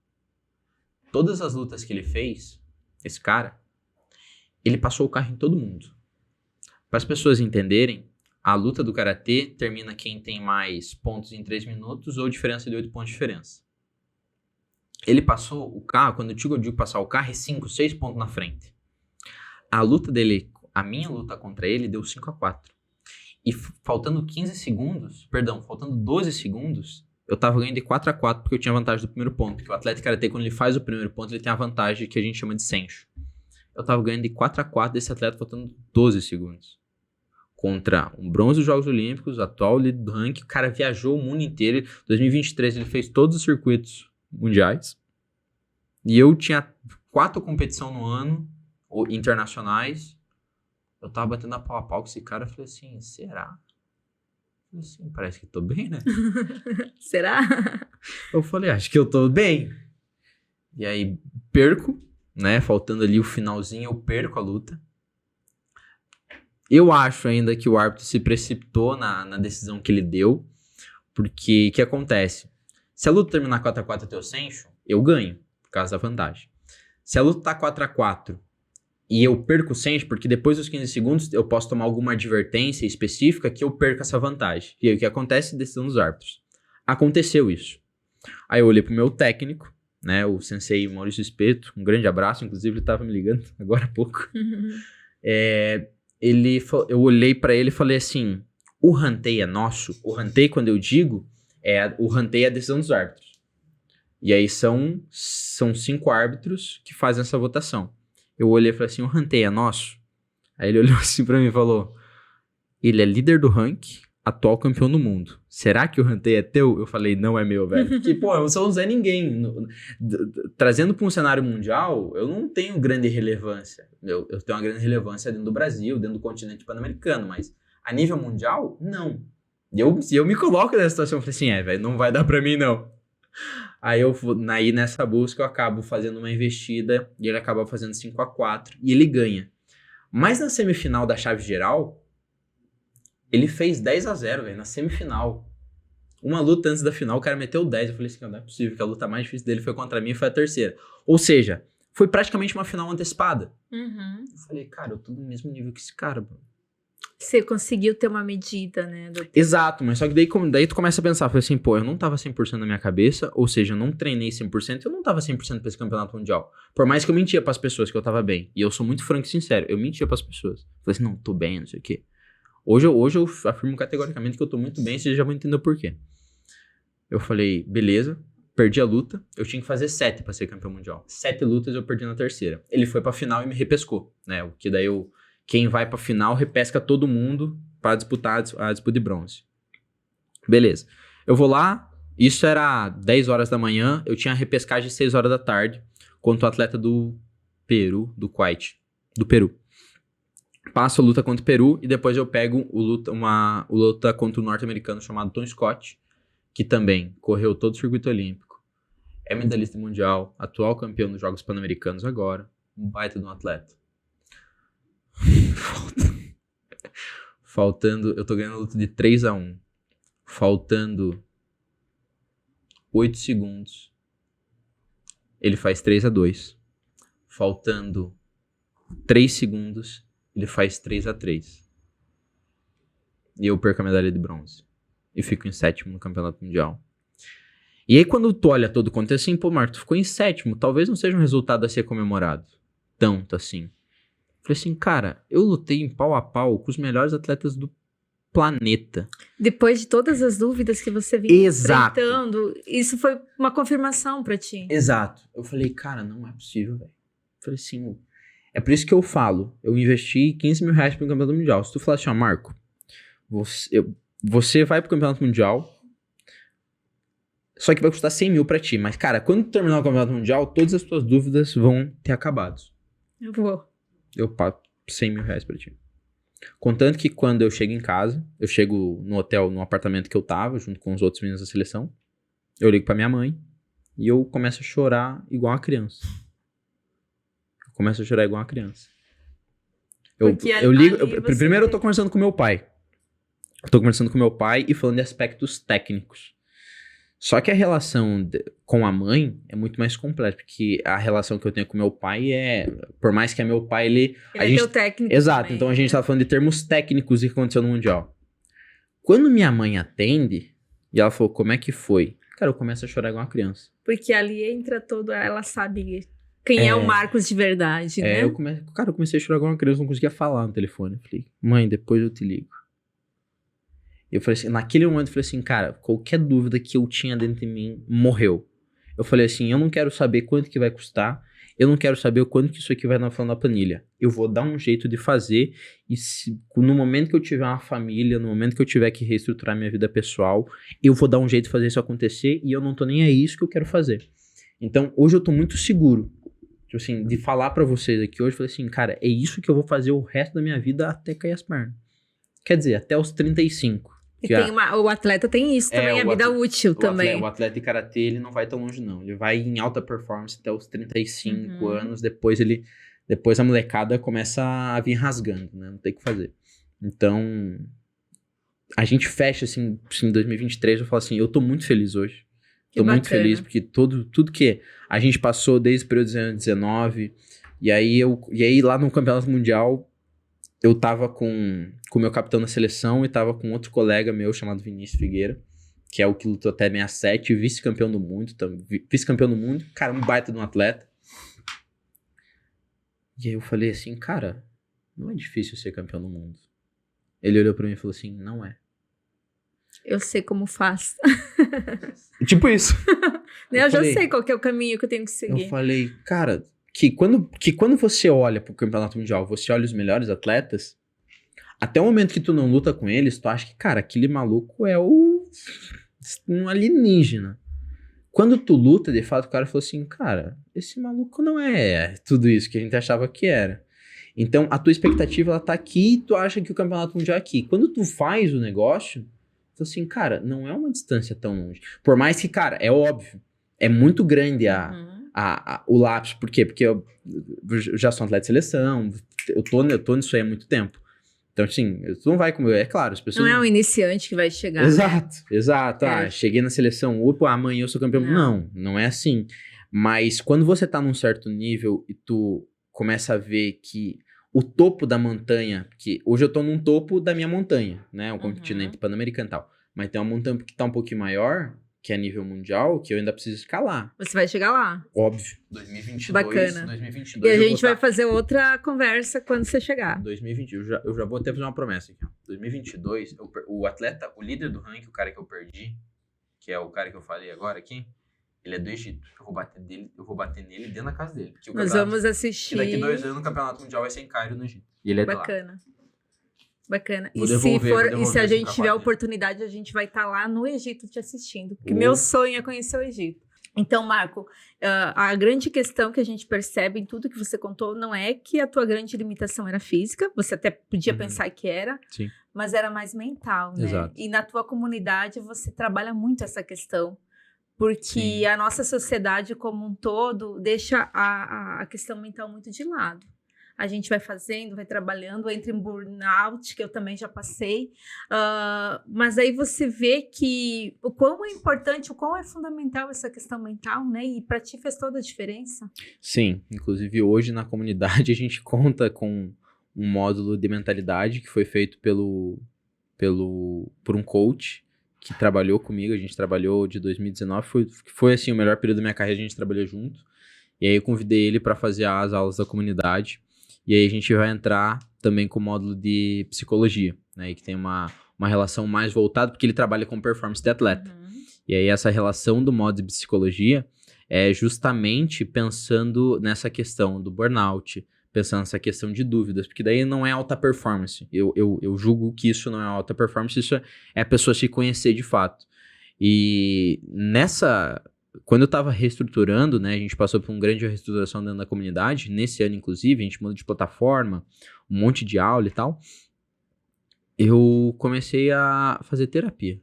Todas as lutas que ele fez, esse cara, ele passou o carro em todo mundo. Para as pessoas entenderem, a luta do karatê termina quem tem mais pontos em 3 minutos ou diferença de 8 pontos de diferença. Ele passou o carro, quando eu digo passar o carro, é 5, 6 pontos na frente. A luta dele, a minha luta contra ele, deu 5-4. E faltando 12 segundos, eu tava ganhando de 4-4 porque eu tinha vantagem do primeiro ponto. Porque o atleta de karatê, quando ele faz o primeiro ponto, ele tem a vantagem que a gente chama de sensho. Eu tava ganhando de 4-4 desse atleta faltando 12 segundos. Contra um bronze dos Jogos Olímpicos, atual líder do ranking. O cara viajou o mundo inteiro. Em 2023 ele fez todos os circuitos mundiais. E eu tinha 4 competições no ano, internacionais. Eu tava batendo a pau a pau com esse cara. Eu falei assim, será? Eu falei assim, parece que tô bem, né? Será? Eu falei, acho que eu tô bem. E aí, perco, né? Faltando ali o finalzinho, eu perco a luta. Eu acho ainda que o árbitro se precipitou na decisão que ele deu. Porque, o que acontece? Se a luta terminar 4-4 até o sensho, eu ganho, por causa da vantagem. Se a luta tá 4-4 e eu perco o sensho, porque depois dos 15 segundos eu posso tomar alguma advertência específica que eu perco essa vantagem. E aí o que acontece? Decisão dos árbitros. Aconteceu isso. Aí eu olhei pro meu técnico, né, o sensei Maurício Espeto, um grande abraço, inclusive ele tava me ligando agora há pouco. Eu olhei pra ele e falei assim, o ranteio é nosso? O ranteio, quando eu digo, o ranteio é a decisão dos árbitros. E aí são 5 árbitros que fazem essa votação. Eu olhei e falei assim, o ranteio é nosso? Aí ele olhou assim pra mim e falou, ele é líder do ranking, atual campeão do mundo. Será que o ranteio é teu? Eu falei, não é meu, velho. Porque, pô, eu sou um Zé Ninguém. Trazendo pra um cenário mundial, eu não tenho grande relevância. Eu tenho uma grande relevância dentro do Brasil, dentro do continente pan-americano, mas a nível mundial, não. E eu me coloco nessa situação, eu falei assim, velho, não vai dar pra mim, não. Aí nessa busca eu acabo fazendo uma investida e ele acaba fazendo 5-4 e ele ganha. Mas na semifinal da chave geral, ele fez 10-0, velho, na semifinal. Uma luta antes da final, o cara meteu 10. Eu falei assim, não é possível, que a luta mais difícil dele foi contra mim e foi a terceira. Ou seja, foi praticamente uma final antecipada. Uhum. Eu falei, cara, eu tô no mesmo nível que esse cara, mano. Você conseguiu ter uma medida, né? Exato, mas só que daí tu começa a pensar, falei assim, pô, eu não tava 100% na minha cabeça, ou seja, eu não treinei 100%, eu não tava 100% pra esse campeonato mundial. Por mais que eu mentia pras pessoas que eu tava bem, e eu sou muito franco e sincero, eu mentia pras pessoas. Falei assim, não, tô bem, não sei o quê. Hoje eu afirmo categoricamente que eu tô muito bem, vocês já vão entender o porquê. Eu falei, beleza, perdi a luta, eu tinha que fazer 7 pra ser campeão mundial. 7 lutas eu perdi na terceira. Ele foi pra final e me repescou, né? O que daí quem vai pra final repesca todo mundo pra disputar a disputa de bronze. Beleza. Eu vou lá, isso era 10 horas da manhã, eu tinha a repescagem 6 horas da tarde, contra o atleta do Peru, do Kuwait, do Peru. Passo a luta contra o Peru e depois eu pego uma luta contra o norte-americano chamado Tom Scott, que também correu todo o circuito olímpico, é medalhista mundial, atual campeão dos Jogos Pan-Americanos agora, um baita de um atleta. Faltando, eu tô ganhando a luta de 3-1. Faltando 8 segundos, ele faz 3-2. Faltando 3 segundos, ele faz 3-3. E eu perco a medalha de bronze. E fico em 7º no campeonato mundial. E aí quando tu olha todo o contexto assim, pô, Marco, tu ficou em 7º, talvez não seja um resultado a ser comemorado. Tanto assim. Falei assim, cara, eu lutei em pau a pau com os melhores atletas do planeta. Depois de todas as dúvidas que você vinha enfrentando, isso foi uma confirmação pra ti. Exato. Eu falei, cara, não é possível, velho. Falei assim, é por isso que eu falo, eu investi 15 mil reais pro campeonato mundial. Se tu falar assim, ó, Marco, você vai pro campeonato mundial, só que vai custar 100 mil pra ti. Mas, cara, quando tu terminar o campeonato mundial, todas as tuas dúvidas vão ter acabado. Eu vou. Eu pago 100 mil reais pra ti. Contanto que quando eu chego em casa, eu chego no hotel, no apartamento que eu tava, junto com os outros meninos da seleção, eu ligo pra minha mãe e eu começo a chorar igual uma criança. Primeiro eu tô conversando com meu pai. Eu tô conversando com meu pai e falando de aspectos técnicos. Só que a relação com a mãe é muito mais completa, porque a relação que eu tenho com meu pai por mais que é meu pai, ele é teu técnico. Exato, também, então a gente tá falando de termos técnicos que aconteceu no Mundial. Quando minha mãe atende, e ela falou, como é que foi? Cara, eu começo a chorar igual uma criança. Porque ali entra ela sabe quem é o Marcos de verdade, né? Eu comecei a chorar igual uma criança, não conseguia falar no telefone. Eu falei, mãe, depois eu te ligo. Eu falei assim, naquele momento eu falei assim, cara, qualquer dúvida que eu tinha dentro de mim morreu. Eu falei assim, eu não quero saber quanto que vai custar, eu não quero saber o quanto que isso aqui vai na planilha. Eu vou dar um jeito de fazer e no momento que eu tiver uma família, no momento que eu tiver que reestruturar minha vida pessoal, eu vou dar um jeito de fazer isso acontecer e eu não tô nem aí, isso que eu quero fazer. Então, hoje eu tô muito seguro, tipo assim, de falar pra vocês aqui hoje, eu falei assim, cara, é isso que eu vou fazer o resto da minha vida até cair as pernas. Quer dizer, até os 35. E o atleta tem isso também, a vida útil também. O atleta de karatê, ele não vai tão longe, não. Ele vai em alta performance até os 35 anos, depois a molecada começa a vir rasgando, né? Não tem o que fazer. Então, a gente fecha, assim, em 2023, eu falo assim, eu tô muito feliz hoje. Tô muito feliz, porque tudo que a gente passou desde o período de 2019, e aí lá no Campeonato Mundial, eu tava com o meu capitão da seleção e tava com outro colega meu chamado Vinícius Figueira, que é o que lutou até 67, vice-campeão do mundo, cara, um baita de um atleta. E aí eu falei assim, cara, não é difícil ser campeão do mundo. Ele olhou pra mim e falou assim, não é. Eu sei como faz. Tipo isso. Eu já sei qual que é o caminho que eu tenho que seguir. Eu falei, cara, que quando você olha pro campeonato mundial, você olha os melhores atletas, até o momento que tu não luta com eles, tu acha que, cara, aquele maluco é um alienígena. Quando tu luta, de fato, o cara falou assim, cara, esse maluco não é tudo isso que a gente achava que era. Então, a tua expectativa, ela tá aqui e tu acha que o campeonato mundial é aqui. Quando tu faz o negócio, tu assim, cara, não é uma distância tão longe. Por mais que, cara, é óbvio, é muito grande o lapso. Por quê? Porque eu já sou um atleta de seleção, eu tô nisso aí há muito tempo. Então, assim, tu não vai comer, é claro, as pessoas... Não é um iniciante que vai chegar. Exato. Cheguei na seleção, amanhã eu sou campeão. Não é assim. Mas quando você tá num certo nível e tu começa a ver que o topo da montanha, que hoje eu tô num topo da minha montanha, né? Um continente pan-americano e tal. Mas tem uma montanha que tá um pouquinho maior, que é a nível mundial, que eu ainda preciso escalar. Você vai chegar lá. Óbvio. 2022, Bacana. 2022 E a eu vou gente vai tá- fazer outra conversa quando você chegar. 2020, eu já vou até fazer uma promessa aqui. Ó. 2022, o atleta, o líder do ranking, o cara que eu perdi, que é o cara que eu falei agora aqui, ele é do Egito. Eu vou bater nele dentro da casa dele. Porque Nós vamos assistir. E daqui 2 anos o campeonato mundial vai ser em Cairo, no Egito. E ele é de lá. Bacana. Bacana. Vou E devolver se a esse gente tiver a capacete. oportunidade, a gente vai estar lá no Egito te assistindo. Porque meu sonho é conhecer o Egito. Então, Marco, a grande questão que a gente percebe em tudo que você contou não é que a tua grande limitação era física, você até podia pensar que era, Sim. mas era mais mental, né? Exato. E na tua comunidade você trabalha muito essa questão, porque Sim. a nossa sociedade como um todo deixa a questão mental muito de lado. A gente vai fazendo, vai trabalhando, entra em burnout, que eu também já passei. Mas aí você vê que o quão é importante, o quão é fundamental essa questão mental, né? E para ti fez toda a diferença. Sim, inclusive hoje na comunidade a gente conta com um módulo de mentalidade que foi feito por um coach que trabalhou comigo. A gente trabalhou de 2019, foi assim o melhor período da minha carreira, a gente trabalhou junto. E aí eu convidei ele para fazer as aulas da comunidade. E aí a gente vai entrar também com o módulo de psicologia, né? Que tem uma relação mais voltada, porque ele trabalha com performance de atleta. E aí essa relação do módulo de psicologia é justamente pensando nessa questão do burnout, pensando nessa questão de dúvidas, porque daí não é alta performance. Eu julgo que isso não é alta performance, isso é a pessoa se conhecer de fato. E quando eu estava reestruturando, né, a gente passou por uma grande reestruturação dentro da comunidade, nesse ano inclusive, a gente mudou de plataforma, um monte de aula e tal, eu comecei a fazer terapia.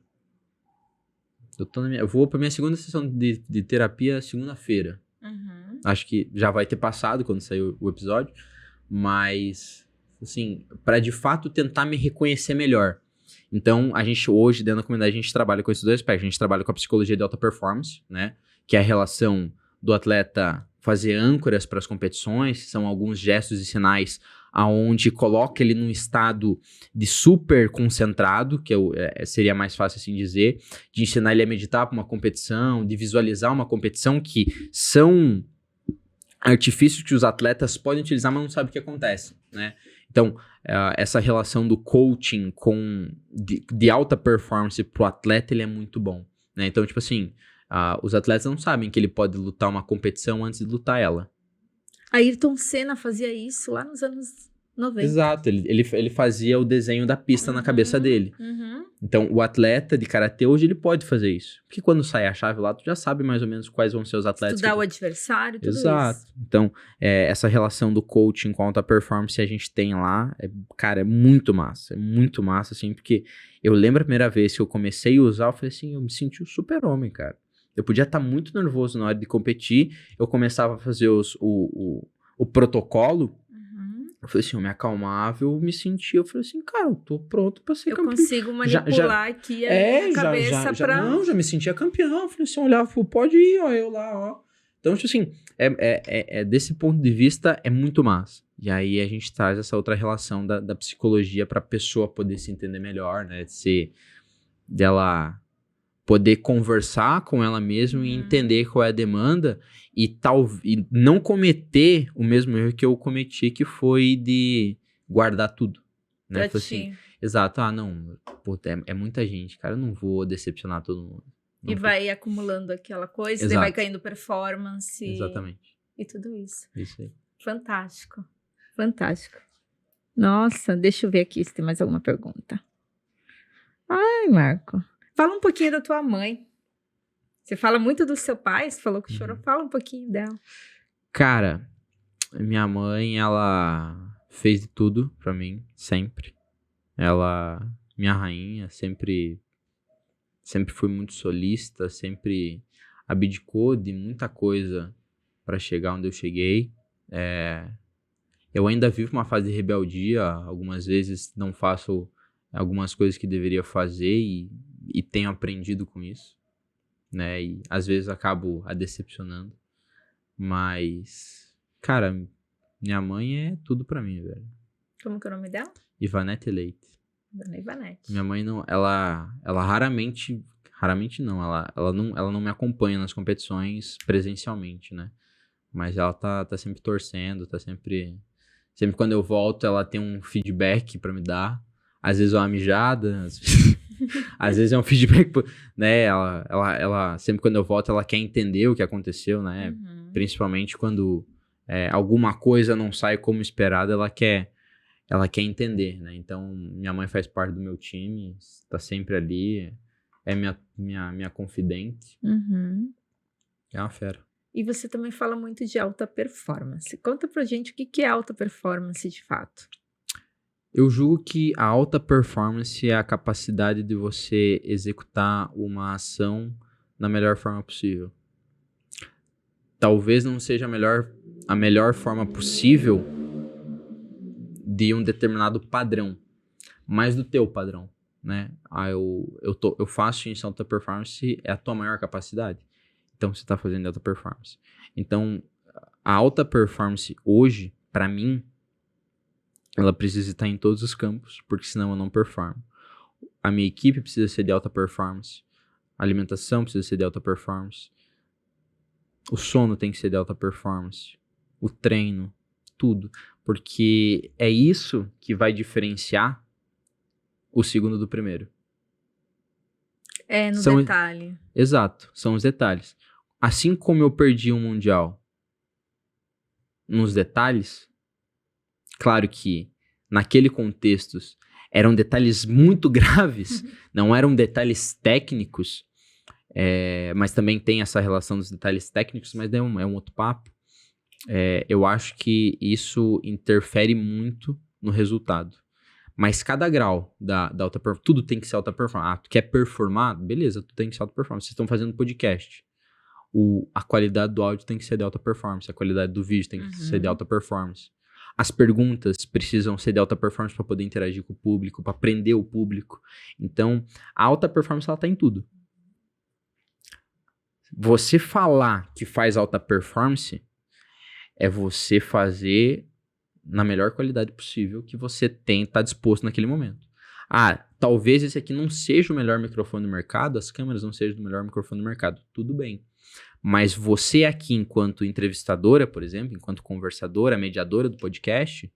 Eu vou para minha segunda sessão de terapia segunda-feira. Acho que já vai ter passado quando sair o episódio, mas, assim, para de fato tentar me reconhecer melhor. Então, a gente hoje, dentro da comunidade, a gente trabalha com esses dois aspectos. A gente trabalha com a psicologia de alta performance, né? Que é a relação do atleta fazer âncoras para as competições, são alguns gestos e sinais aonde coloca ele num estado de super concentrado, que seria mais fácil assim dizer, de ensinar ele a meditar para uma competição, de visualizar uma competição, que são artifícios que os atletas podem utilizar, mas não sabem o que acontece, né? Então, essa relação do coaching de alta performance pro atleta, ele é muito bom, né? Então, tipo assim, os atletas não sabem que ele pode lutar uma competição antes de lutar ela. Ayrton Senna fazia isso lá nos anos 90. Exato, ele fazia o desenho da pista na cabeça dele. Então, o atleta de karatê hoje, ele pode fazer isso. Porque quando sai a chave lá, tu já sabe mais ou menos quais vão ser os atletas. Estudar o adversário, tudo Exato. isso. Então, essa relação do coaching com a alta performance a gente tem lá, cara, é muito massa, assim, porque eu lembro a primeira vez que eu comecei a usar, eu falei assim, eu me senti um super-homem, cara. Eu podia estar muito nervoso na hora de competir, eu começava a fazer o protocolo, eu falei assim, eu me acalmava, eu me sentia, eu falei assim, cara, eu tô pronto pra ser campeão. Eu consigo manipular aqui a minha cabeça pra... Não, já me sentia campeão, eu falei assim, eu olhava, pode ir, ó, eu lá, ó. Então, tipo assim, desse ponto de vista, é muito massa. E aí a gente traz essa outra relação da psicologia pra pessoa poder se entender melhor, né, dela poder conversar com ela mesma e entender qual é a demanda e não cometer o mesmo erro que eu cometi, que foi de guardar tudo, né? Pra Assim, exato, não, pô, é muita gente, cara, eu não vou decepcionar todo mundo. E vai acumulando aquela coisa, daí vai caindo performance. Exatamente. E tudo isso. Isso aí. Fantástico. Fantástico. Nossa, deixa eu ver aqui se tem mais alguma pergunta. Ai, Marco. Fala um pouquinho da tua mãe. Você fala muito do seu pai, você falou que chorou. Fala um pouquinho dela. Cara, minha mãe, ela fez de tudo pra mim, sempre. Ela, minha rainha, sempre foi muito solícita, sempre abdicou de muita coisa pra chegar onde eu cheguei. Eu ainda vivo uma fase de rebeldia, algumas vezes não faço algumas coisas que deveria fazer e tenho aprendido com isso, né? E às vezes acabo a decepcionando. Mas, cara, Minha mãe é tudo pra mim, velho. Como que é o nome dela? Ivanete Leite. Dona Ivanete. Minha mãe não, ela raramente não, ela não me acompanha nas competições presencialmente, né? Mas ela tá sempre torcendo, tá sempre quando eu volto ela tem um feedback pra me dar. Às vezes é uma mijada, às vezes é um feedback, né? Ela sempre quando eu volto ela quer entender o que aconteceu, né? Principalmente quando alguma coisa não sai como esperado, ela quer entender, né? Então, minha mãe faz parte do meu time, tá sempre ali, é minha confidente. É uma fera. E você também fala muito de alta performance. Conta pra gente o que é alta performance de fato. Eu julgo que a alta performance é a capacidade de você executar uma ação da melhor forma possível. Talvez não seja a melhor forma possível de um determinado padrão, mas do teu padrão, né? Eu faço isso em alta performance, é a tua maior capacidade. Então, você tá fazendo alta performance. Então, a alta performance hoje, pra mim, ela precisa estar em todos os campos, porque senão eu não performo. A minha equipe precisa ser de alta performance. A alimentação precisa ser de alta performance. O sono tem que ser de alta performance. O treino, tudo. Porque é isso que vai diferenciar o segundo do primeiro. É no detalhe. Exato, são os detalhes. Assim como eu perdi um mundial nos detalhes, claro que naquele contexto eram detalhes muito graves, não eram detalhes técnicos, mas também tem essa relação dos detalhes técnicos, mas é um outro papo. Eu acho que isso interfere muito no resultado. Mas cada grau da alta performance, tudo tem que ser alta performance. Tu quer performar? Beleza, tu tem que ser alta performance. Vocês estão fazendo podcast. A qualidade do áudio tem que ser de alta performance. A qualidade do vídeo tem que ser de alta performance. As perguntas precisam ser de alta performance para poder interagir com o público, para prender o público. Então, a alta performance, ela tá em tudo. Você falar que faz alta performance é você fazer na melhor qualidade possível que você tá disposto naquele momento. Talvez esse aqui não seja o melhor microfone do mercado, as câmeras não sejam o melhor microfone do mercado, tudo bem. Mas você aqui, enquanto entrevistadora, por exemplo, enquanto conversadora, mediadora do podcast,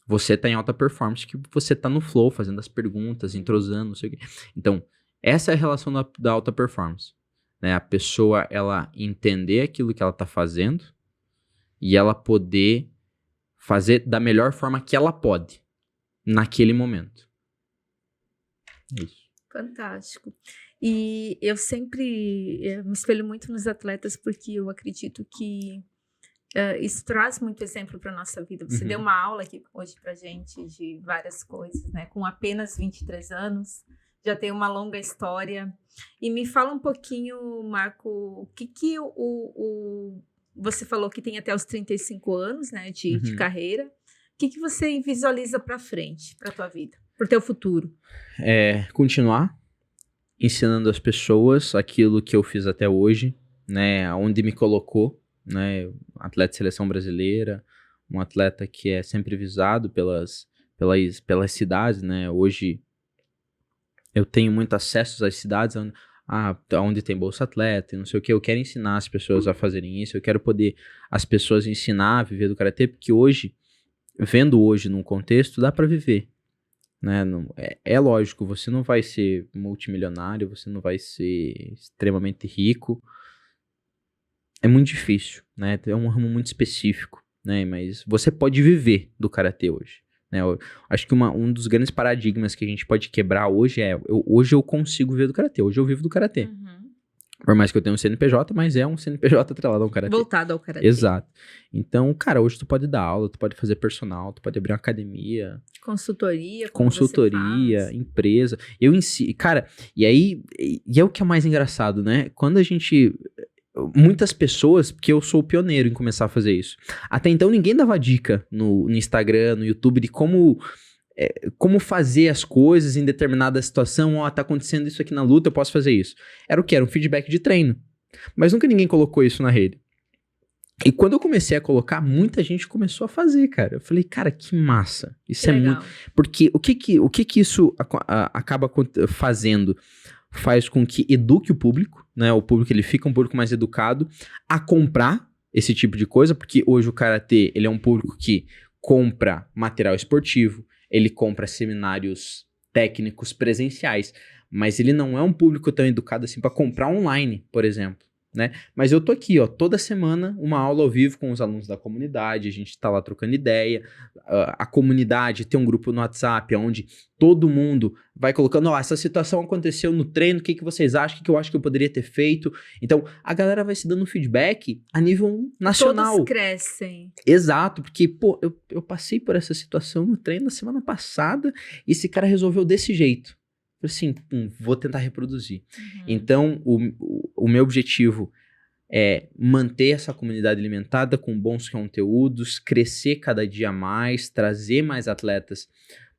você tá em alta performance, que você tá no flow, fazendo as perguntas, entrosando, não sei o quê. Então, essa é a relação da alta performance, né? A pessoa, ela entender aquilo que ela tá fazendo e ela poder fazer da melhor forma que ela pode, naquele momento. Isso. Fantástico. E eu sempre me espelho muito nos atletas, porque eu acredito que isso traz muito exemplo para a nossa vida. Você deu uma aula aqui hoje pra gente de várias coisas, né? Com apenas 23 anos, já tem uma longa história. E me fala um pouquinho, Marco, o que você falou que tem até os 35 anos, né, de carreira. O que você visualiza para frente, para tua vida, para o teu futuro? Continuar ensinando as pessoas aquilo que eu fiz até hoje, né, onde me colocou, né, atleta de seleção brasileira, um atleta que é sempre visado pelas cidades, né. Hoje eu tenho muito acesso às cidades onde tem Bolsa Atleta, não sei o que. Eu quero ensinar as pessoas a fazerem isso, eu quero poder as pessoas ensinar a viver do karatê, porque hoje, vendo hoje num contexto, dá pra viver, né? É lógico, você não vai ser multimilionário, você não vai ser extremamente rico, é muito difícil, né? É um ramo muito específico, né? Mas você pode viver do karatê hoje, né? Eu acho que um dos grandes paradigmas que a gente pode quebrar hoje hoje eu consigo viver do karatê, hoje eu vivo do karatê. Por mais que eu tenha um CNPJ, mas é um CNPJ atrelado ao karatê. Voltado ao karatê. Exato. Então, cara, hoje tu pode dar aula, tu pode fazer personal, tu pode abrir uma academia. Consultoria, empresa. Eu ensino. Cara, e é o que é mais engraçado, né? Quando a gente... Muitas pessoas, porque eu sou o pioneiro em começar a fazer isso. Até então, ninguém dava dica no Instagram, no YouTube, de como fazer as coisas em determinada situação. Tá acontecendo isso aqui na luta, eu posso fazer isso. Era o quê? Era um feedback de treino. Mas nunca ninguém colocou isso na rede. E quando eu comecei a colocar, muita gente começou a fazer, cara. Eu falei, cara, que massa. Isso Que é muito... legal. Porque o que isso acaba fazendo? Faz com que eduque o público, né? O público, ele fica um público mais educado a comprar esse tipo de coisa, porque hoje o karatê, ele é um público que compra material esportivo, ele compra seminários técnicos presenciais, mas ele não é um público tão educado assim para comprar online, por exemplo, né? Mas eu tô aqui, ó, toda semana uma aula ao vivo com os alunos da comunidade, a gente tá lá trocando ideia, a comunidade tem um grupo no WhatsApp onde todo mundo vai colocando, ó, essa situação aconteceu no treino, o que vocês acham, o que eu acho que eu poderia ter feito? Então, a galera vai se dando feedback a nível nacional. Todos crescem. Exato, porque, pô, eu passei por essa situação no treino na semana passada e esse cara resolveu desse jeito. Eu falei assim, vou tentar reproduzir. Então, o meu objetivo é manter essa comunidade alimentada com bons conteúdos, crescer cada dia mais, trazer mais atletas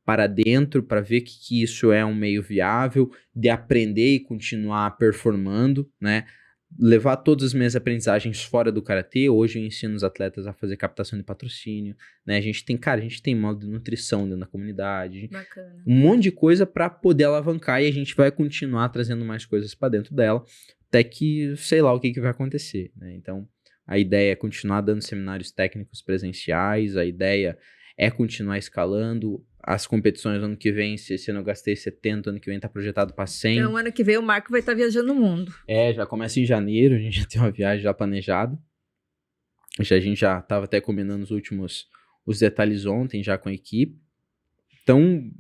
para dentro, para ver que isso é um meio viável, de aprender e continuar performando, né? Levar todas as minhas aprendizagens fora do karatê. Hoje eu ensino os atletas a fazer captação de patrocínio, né? A gente tem modo de nutrição dentro da comunidade, Bacana. um monte de coisa para poder alavancar, e a gente vai continuar trazendo mais coisas para dentro dela, até que sei lá o que vai acontecer, né? Então, a ideia é continuar dando seminários técnicos presenciais, a ideia é continuar escalando. As competições ano que vem, se esse ano eu gastei 70, ano que vem tá projetado para 100. Então, ano que vem o Marco vai estar viajando o mundo. Já começa em janeiro, a gente já tem uma viagem já planejada. A gente já tava até combinando os detalhes ontem já com a equipe. Então,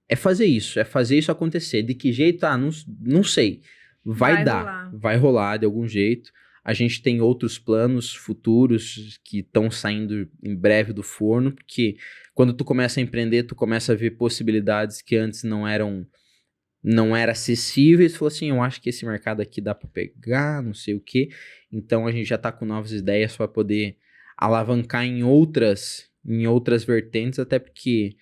é fazer isso acontecer. De que jeito? Não sei. Vai dar, vai rolar de algum jeito. A gente tem outros planos futuros que estão saindo em breve do forno, porque quando tu começa a empreender, tu começa a ver possibilidades que antes não eram acessíveis. Tu falou assim, eu acho que esse mercado aqui dá para pegar, não sei o quê. Então a gente já tá com novas ideias para poder alavancar em outras vertentes, até porque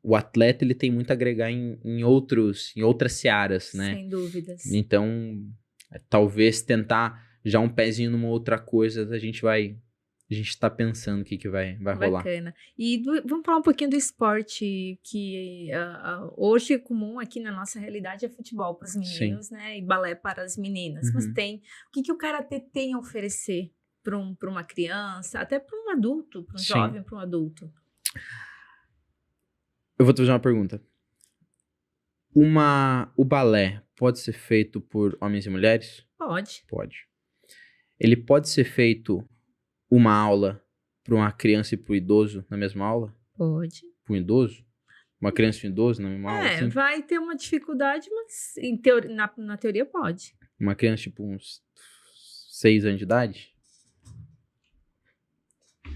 o atleta ele tem muito a agregar em outras searas, né? Sem dúvidas. Então, talvez tentar já um pezinho numa outra coisa, a gente tá pensando o que vai rolar. Bacana. E vamos falar um pouquinho do esporte que hoje é comum aqui na nossa realidade é futebol para os meninos, né? E balé para as meninas. Mas o que o karatê tem a oferecer para uma criança, até para um adulto, para um jovem, para um adulto? Eu vou te fazer uma pergunta. O balé pode ser feito por homens e mulheres? Pode. Pode. Ele pode ser feito uma aula para uma criança e para o idoso na mesma aula? Pode. Para um idoso? Uma criança e um idoso na mesma aula? Assim? Vai ter uma dificuldade, mas na teoria pode. Uma criança tipo uns 6 anos de idade?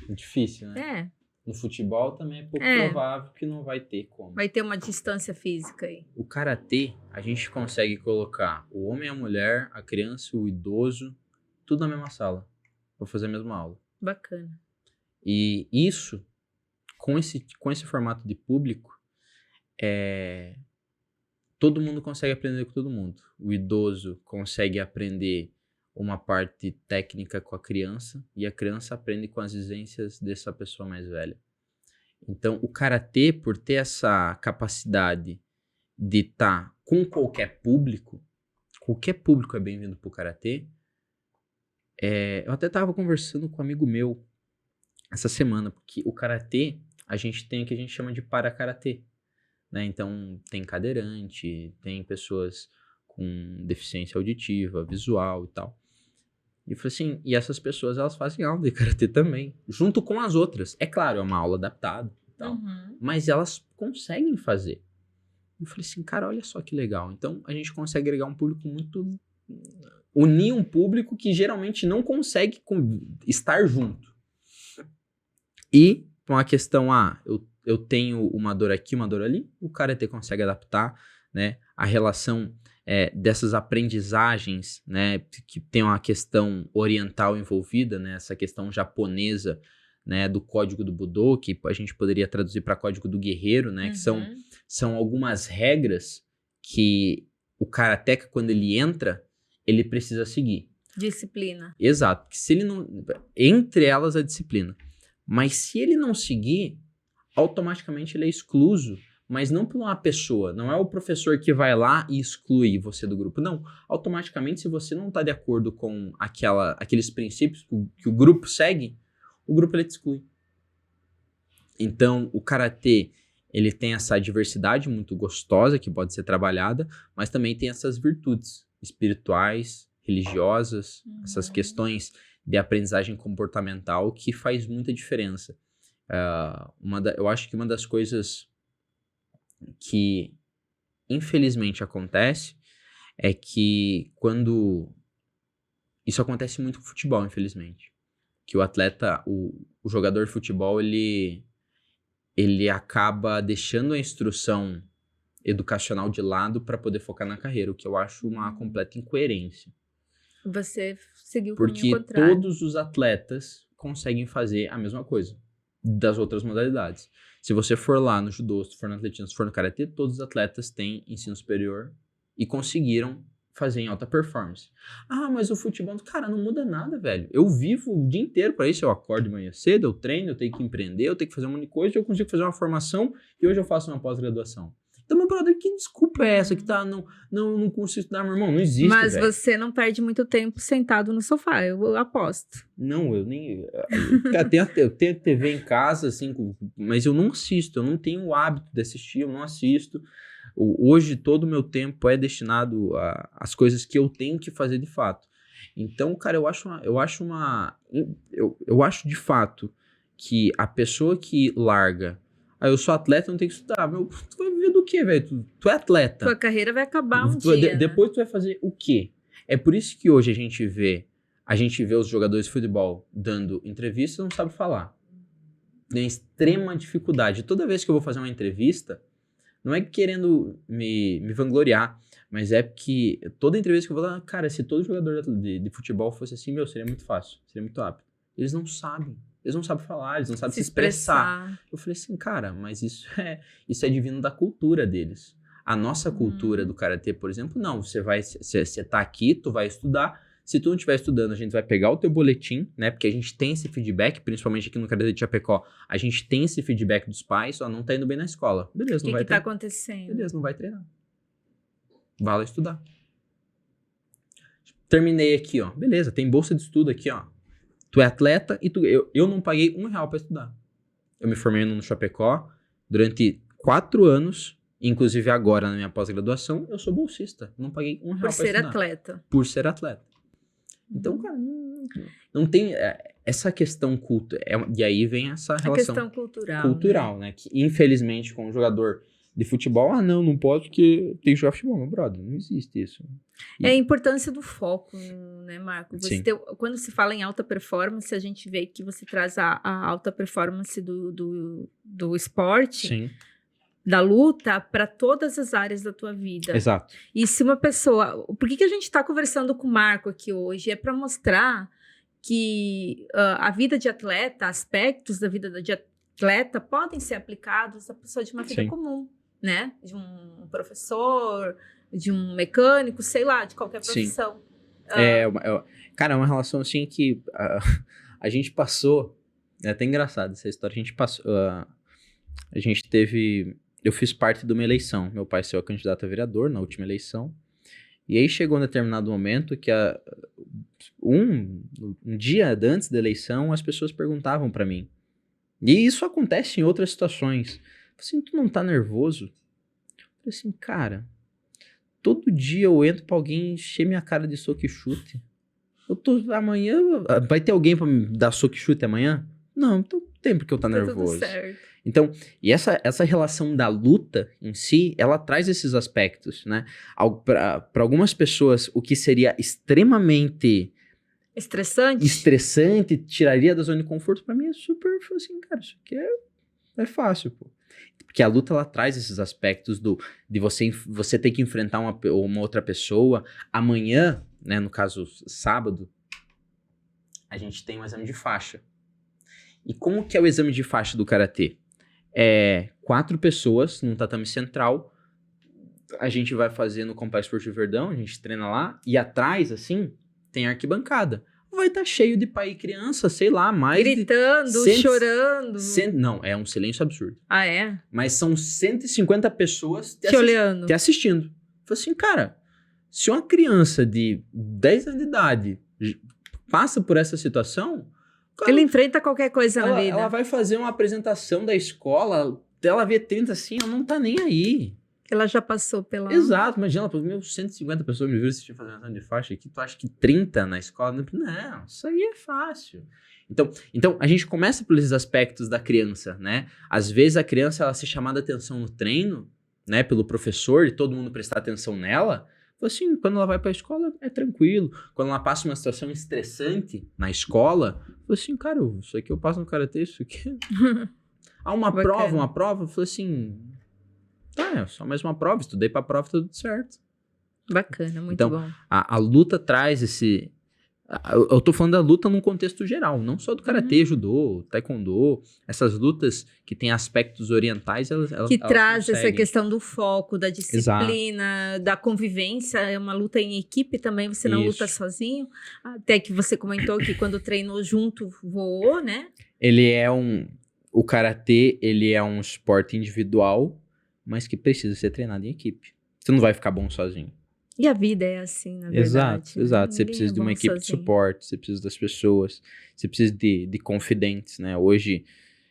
Difícil, né? No futebol também é pouco provável que não vai ter como. Vai ter uma distância física aí. O karatê, a gente consegue colocar o homem e a mulher, a criança, o idoso, tudo na mesma sala, para fazer a mesma aula. Bacana. E isso, com esse formato de público, todo mundo consegue aprender com todo mundo. O idoso consegue aprender uma parte técnica com a criança, e a criança aprende com as vivências dessa pessoa mais velha. Então, o karatê, por ter essa capacidade de estar com qualquer público é bem-vindo pro karatê. Eu até estava conversando com um amigo meu essa semana, porque o karatê, a gente tem o que a gente chama de para-karatê, né? Então, tem cadeirante, tem pessoas com deficiência auditiva, visual e tal. E eu falei assim, e essas pessoas, elas fazem aula de karatê também, junto com as outras. É claro, é uma aula adaptada e tal, mas elas conseguem fazer. Eu falei assim, cara, olha só que legal. Então, a gente consegue agregar um público muito... unir um público que geralmente não consegue estar junto. E, com a questão, eu tenho uma dor aqui, uma dor ali, o karatê consegue adaptar, né? A relação dessas aprendizagens, né? Que tem uma questão oriental envolvida, né? Essa questão japonesa, né? Do código do Budô, que a gente poderia traduzir para código do guerreiro, né? Que são algumas regras que o karateca, quando ele entra, ele precisa seguir. Disciplina. Exato. Que se ele não... Entre elas, a disciplina. Mas se ele não seguir, automaticamente ele é excluso. Mas não por uma pessoa. Não é o professor que vai lá e exclui você do grupo. Não. Automaticamente, se você não está de acordo com aqueles princípios que o grupo segue, o grupo ele te exclui. Então, o karatê, ele tem essa diversidade muito gostosa que pode ser trabalhada, mas também tem essas virtudes espirituais, religiosas, essas questões de aprendizagem comportamental que faz muita diferença. Eu acho que uma das coisas que infelizmente acontece é que quando... Isso acontece muito com o futebol, infelizmente. Que o atleta, o jogador de futebol, ele acaba deixando a instrução educacional de lado para poder focar na carreira, o que eu acho uma completa incoerência. Você seguiu o caminho Porque contrário. todos os atletas conseguem fazer a mesma coisa das outras modalidades. Se você for lá no judô, se for no atletismo, se for no karatê, todos os atletas têm ensino superior e conseguiram fazer em alta performance. Ah, mas o futebol... Cara, não muda nada, velho. Eu vivo o dia inteiro para isso. Eu acordo de manhã cedo, eu treino, eu tenho que empreender, eu tenho que fazer um monte de coisa, eu consigo fazer uma formação e hoje eu faço uma pós-graduação. Então, meu brother, que desculpa é essa que tá... Não consigo estudar, meu irmão. Não existe, Mas velho. você não perde muito tempo sentado no sofá, eu aposto. Não, eu nem... Eu tenho TV em casa, assim, mas eu não assisto. Eu não tenho o hábito de assistir, eu não assisto. Hoje, todo o meu tempo é destinado às coisas que eu tenho que fazer de fato. Então, cara, eu acho de fato que a pessoa que larga... eu sou atleta, não tenho que estudar. Tu vai viver do quê, velho? Tu é atleta. Tua carreira vai acabar um dia, Depois tu vai fazer o quê? É por isso que hoje a gente vê os jogadores de futebol dando entrevista e não sabe falar. Tem extrema dificuldade. Toda vez que eu vou fazer uma entrevista, não é querendo me vangloriar, mas é porque toda entrevista que eu vou lá, cara, se todo jogador de futebol fosse assim, seria muito fácil, seria muito rápido. Eles não sabem falar, eles não sabem se expressar. Eu falei assim, cara, mas isso é divino da cultura deles. A nossa cultura do karatê, por exemplo, não, você tá aqui, tu vai estudar. Se tu não estiver estudando, a gente vai pegar o teu boletim, né? Porque a gente tem esse feedback, principalmente aqui no Karatê de Chapecó, a gente tem esse feedback dos pais, não tá indo bem na escola. Beleza, não vai treinar. O que tá acontecendo? Beleza, não vai treinar. Vai lá estudar. Terminei aqui, ó. Beleza, tem bolsa de estudo aqui, ó. Tu é atleta e eu não paguei R$1 pra estudar. Eu me formei no Chapecó durante 4 anos, inclusive agora na minha pós-graduação, eu sou bolsista. Não paguei R$1 pra estudar. Por ser atleta. Por ser atleta. Então, cara, não tem essa questão cultural. E aí vem essa relação. A questão cultural. Cultural, né? Que infelizmente com um jogador de futebol, não pode porque tem que jogar futebol. Meu brother, não existe isso. É a importância do foco, né, Marco? Quando se fala em alta performance, a gente vê que você traz a alta performance do esporte. Sim. Da luta para todas as áreas da tua vida. Exato. E se uma pessoa... Por que a gente está conversando com o Marco aqui hoje? É para mostrar que a vida de atleta, aspectos da vida de atleta podem ser aplicados à pessoa de uma vida comum, né? De um professor, de um mecânico, sei lá, de qualquer profissão. Cara, é uma relação assim que a gente passou... É até engraçado essa história. A gente passou... a gente teve... Eu fiz parte de uma eleição. Meu pai saiu candidato a vereador na última eleição. E aí chegou um determinado momento que um dia antes da eleição, as pessoas perguntavam pra mim. E isso acontece em outras situações. Eu falei assim, tu não tá nervoso? Eu falei assim, cara, todo dia eu entro pra alguém encher minha cara de soco e chute. Amanhã, vai ter alguém pra me dar soco e chute amanhã? Não, então tem porque eu tá nervoso. Tudo certo. Então, e essa relação da luta em si, ela traz esses aspectos, né? Para algumas pessoas, o que seria extremamente estressante, tiraria da zona de conforto, para mim é super assim, cara, isso aqui é fácil, pô. Porque a luta, ela traz esses aspectos de você ter que enfrentar uma outra pessoa. Amanhã, né, no caso, sábado, a gente tem um exame de faixa. E como que é o exame de faixa do karatê? 4 pessoas num tatame central, a gente vai fazer no Complexo Esportivo Verdão, a gente treina lá, e atrás, assim, tem arquibancada. Vai estar cheio de pai e criança, sei lá, mais Gritando, chorando. Não, é um silêncio absurdo. Ah, é? Mas são 150 pessoas Te olhando. te assistindo. Falei assim, cara, se uma criança de 10 anos de idade passa por essa situação... Cara, ele enfrenta qualquer coisa na vida. Ela vai fazer uma apresentação da escola, ela vê 30 assim, ela não tá nem aí. Ela já passou pela... Exato, imagina, meu, 150 pessoas me viram assistir fazendo de faixa aqui, tu acha que 30 na escola? Não, isso aí é fácil. Então, a gente começa pelos aspectos da criança, né? Às vezes a criança, ela ser chamada atenção no treino, né, pelo professor, e todo mundo prestar atenção nela, assim, quando ela vai pra escola, é tranquilo. Quando ela passa uma situação estressante na escola, assim, cara, isso aqui eu passo no karatê, isso aqui... uma prova, eu falei assim... Tá, é só mais uma prova, estudei pra prova, tudo certo. Bacana, muito então, bom. A luta traz esse... Eu tô falando da luta num contexto geral, não só do karatê, judô, taekwondo, essas lutas que têm aspectos orientais, elas que traz conseguem. Essa questão do foco, da disciplina, da convivência, é uma luta em equipe também, você não luta sozinho, até que você comentou que quando treinou junto, voou, né? O karatê, ele é um esporte individual, mas que precisa ser treinado em equipe. Você não vai ficar bom sozinho. E a vida é assim, na verdade. Exato. Você precisa de uma equipe de suporte, você precisa das pessoas, você precisa de confidentes, né? Hoje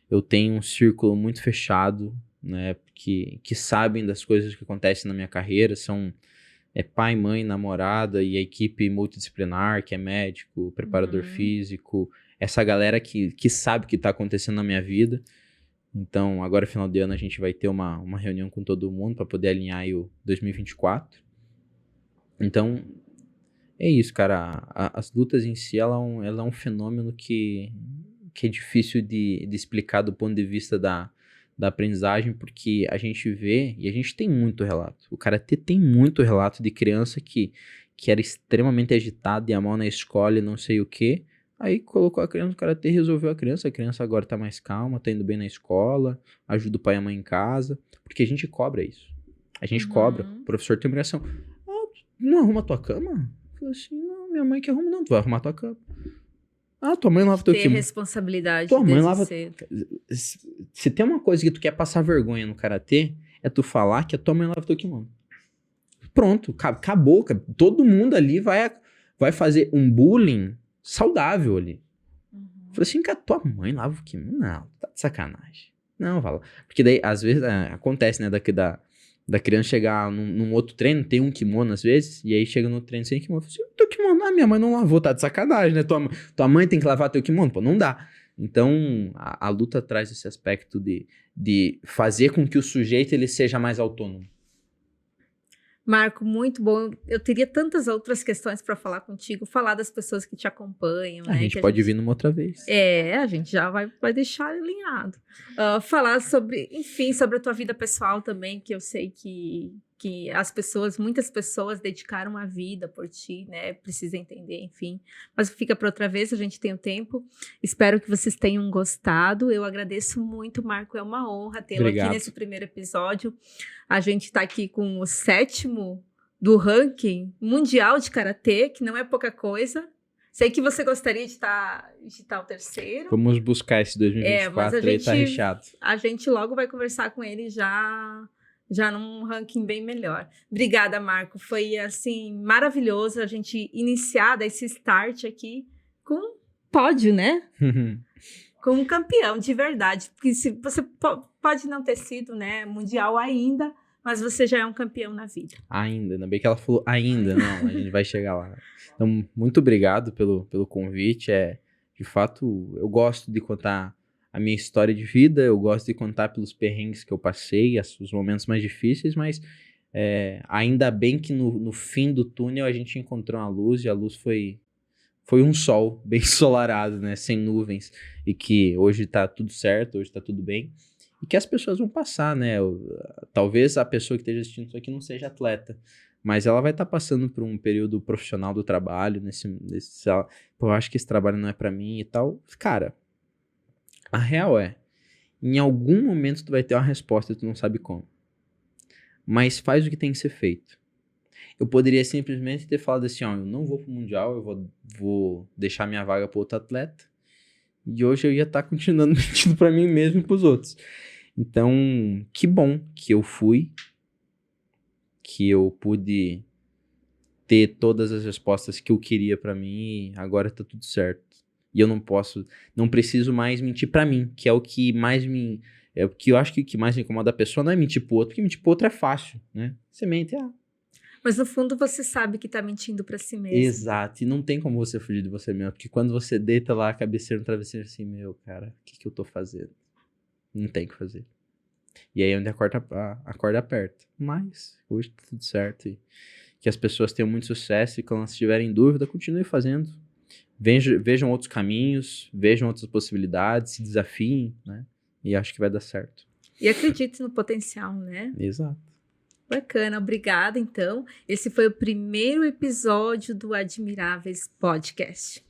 eu tenho um círculo muito fechado, né? Que sabem das coisas que acontecem na minha carreira, são pai, mãe, namorada e a equipe multidisciplinar, que é médico, preparador físico, essa galera que sabe o que está acontecendo na minha vida. Então, agora, final de ano, a gente vai ter uma reunião com todo mundo para poder alinhar aí o 2024. Então, é isso, cara. As lutas em si, ela é um fenômeno que é difícil de explicar do ponto de vista da aprendizagem, porque a gente vê, e a gente tem muito relato. O karatê tem muito relato de criança que era extremamente agitada, ia mal na escola e não sei o quê. Aí colocou a criança no karatê e resolveu a criança agora tá mais calma, tá indo bem na escola, ajuda o pai e a mãe em casa, porque a gente cobra isso. A gente cobra. O professor tem obrigação. Não arruma tua cama? Eu falei assim, não, minha mãe que arruma, não, tu vai arrumar tua cama. Tua mãe lava teu kimono. Ter responsabilidade tua mãe lava cedo. Se tem uma coisa que tu quer passar vergonha no karatê, é tu falar que a tua mãe lava teu kimono. Pronto, acabou. Todo mundo ali vai fazer um bullying saudável ali. Falei assim, que a tua mãe lava o kimono? Não, tá de sacanagem. Não, fala. Porque daí, às vezes, acontece, né, da criança chegar num outro treino, tem um kimono às vezes, e aí chega no treino sem kimono. Fala assim, teu kimono, minha mãe não lavou, tá de sacanagem, né? Tua mãe tem que lavar teu kimono? Pô, não dá. Então, a luta traz esse aspecto de fazer com que o sujeito ele seja mais autônomo. Marco, muito bom. Eu teria tantas outras questões para falar contigo, falar das pessoas que te acompanham. A gente pode vir numa outra vez. A gente já vai deixar alinhado. Falar sobre a tua vida pessoal também, que eu sei que muitas pessoas dedicaram a vida por ti, né? Precisa entender, enfim. Mas fica para outra vez, a gente tem o tempo. Espero que vocês tenham gostado. Eu agradeço muito, Marco. É uma honra tê-lo aqui nesse primeiro episódio. A gente está aqui com o 7º do ranking mundial de karatê, que não é pouca coisa. Sei que você gostaria de estar o 3º. Vamos buscar esse 2024 aí, tá recheado. A gente logo vai conversar com ele já num ranking bem melhor. Obrigada, Marco. Foi, assim, maravilhoso a gente iniciar esse start aqui com pódio, né? Com um campeão, de verdade. Porque você pode não ter sido, né, mundial ainda, mas você já é um campeão na vida. Ainda bem que ela falou ainda, não, a gente vai chegar lá. Então, muito obrigado pelo convite. De fato, eu gosto de contar a minha história de vida, eu gosto de contar pelos perrengues que eu passei, os momentos mais difíceis, mas ainda bem que no fim do túnel a gente encontrou uma luz, e a luz foi um sol bem ensolarado, né, sem nuvens, e que hoje tá tudo certo, hoje tá tudo bem, e que as pessoas vão passar, né, talvez a pessoa que esteja assistindo isso aqui não seja atleta, mas ela vai estar passando por um período profissional do trabalho, eu acho que esse trabalho não é pra mim e tal, cara. A real em algum momento tu vai ter uma resposta e tu não sabe como. Mas faz o que tem que ser feito. Eu poderia simplesmente ter falado assim, ó, eu não vou pro Mundial, eu vou deixar minha vaga para outro atleta. E hoje eu ia estar continuando mentindo para mim mesmo e pros outros. Então, que bom que eu fui, que eu pude ter todas as respostas que eu queria para mim e agora tá tudo certo. E eu não preciso mais mentir para mim, que é o que mais é o que eu acho que o que mais me incomoda a pessoa não é mentir pro outro, porque mentir pro outro é fácil, né? Você mente, Mas no fundo você sabe que tá mentindo pra si mesmo. exato, e não tem como você fugir de você mesmo, porque quando você deita lá a cabeceira no travesseiro assim, meu, cara, o que eu tô fazendo? Não tem o que fazer. E aí é onde a corda aperta. Mas hoje tá tudo certo e que as pessoas tenham muito sucesso e quando elas tiverem dúvida, continue fazendo. Vejam outros caminhos, vejam outras possibilidades, se desafiem, né? E acho que vai dar certo. E acredite no potencial, né? Exato. Bacana, obrigada então. Esse foi o primeiro episódio do Admiráveis Podcast.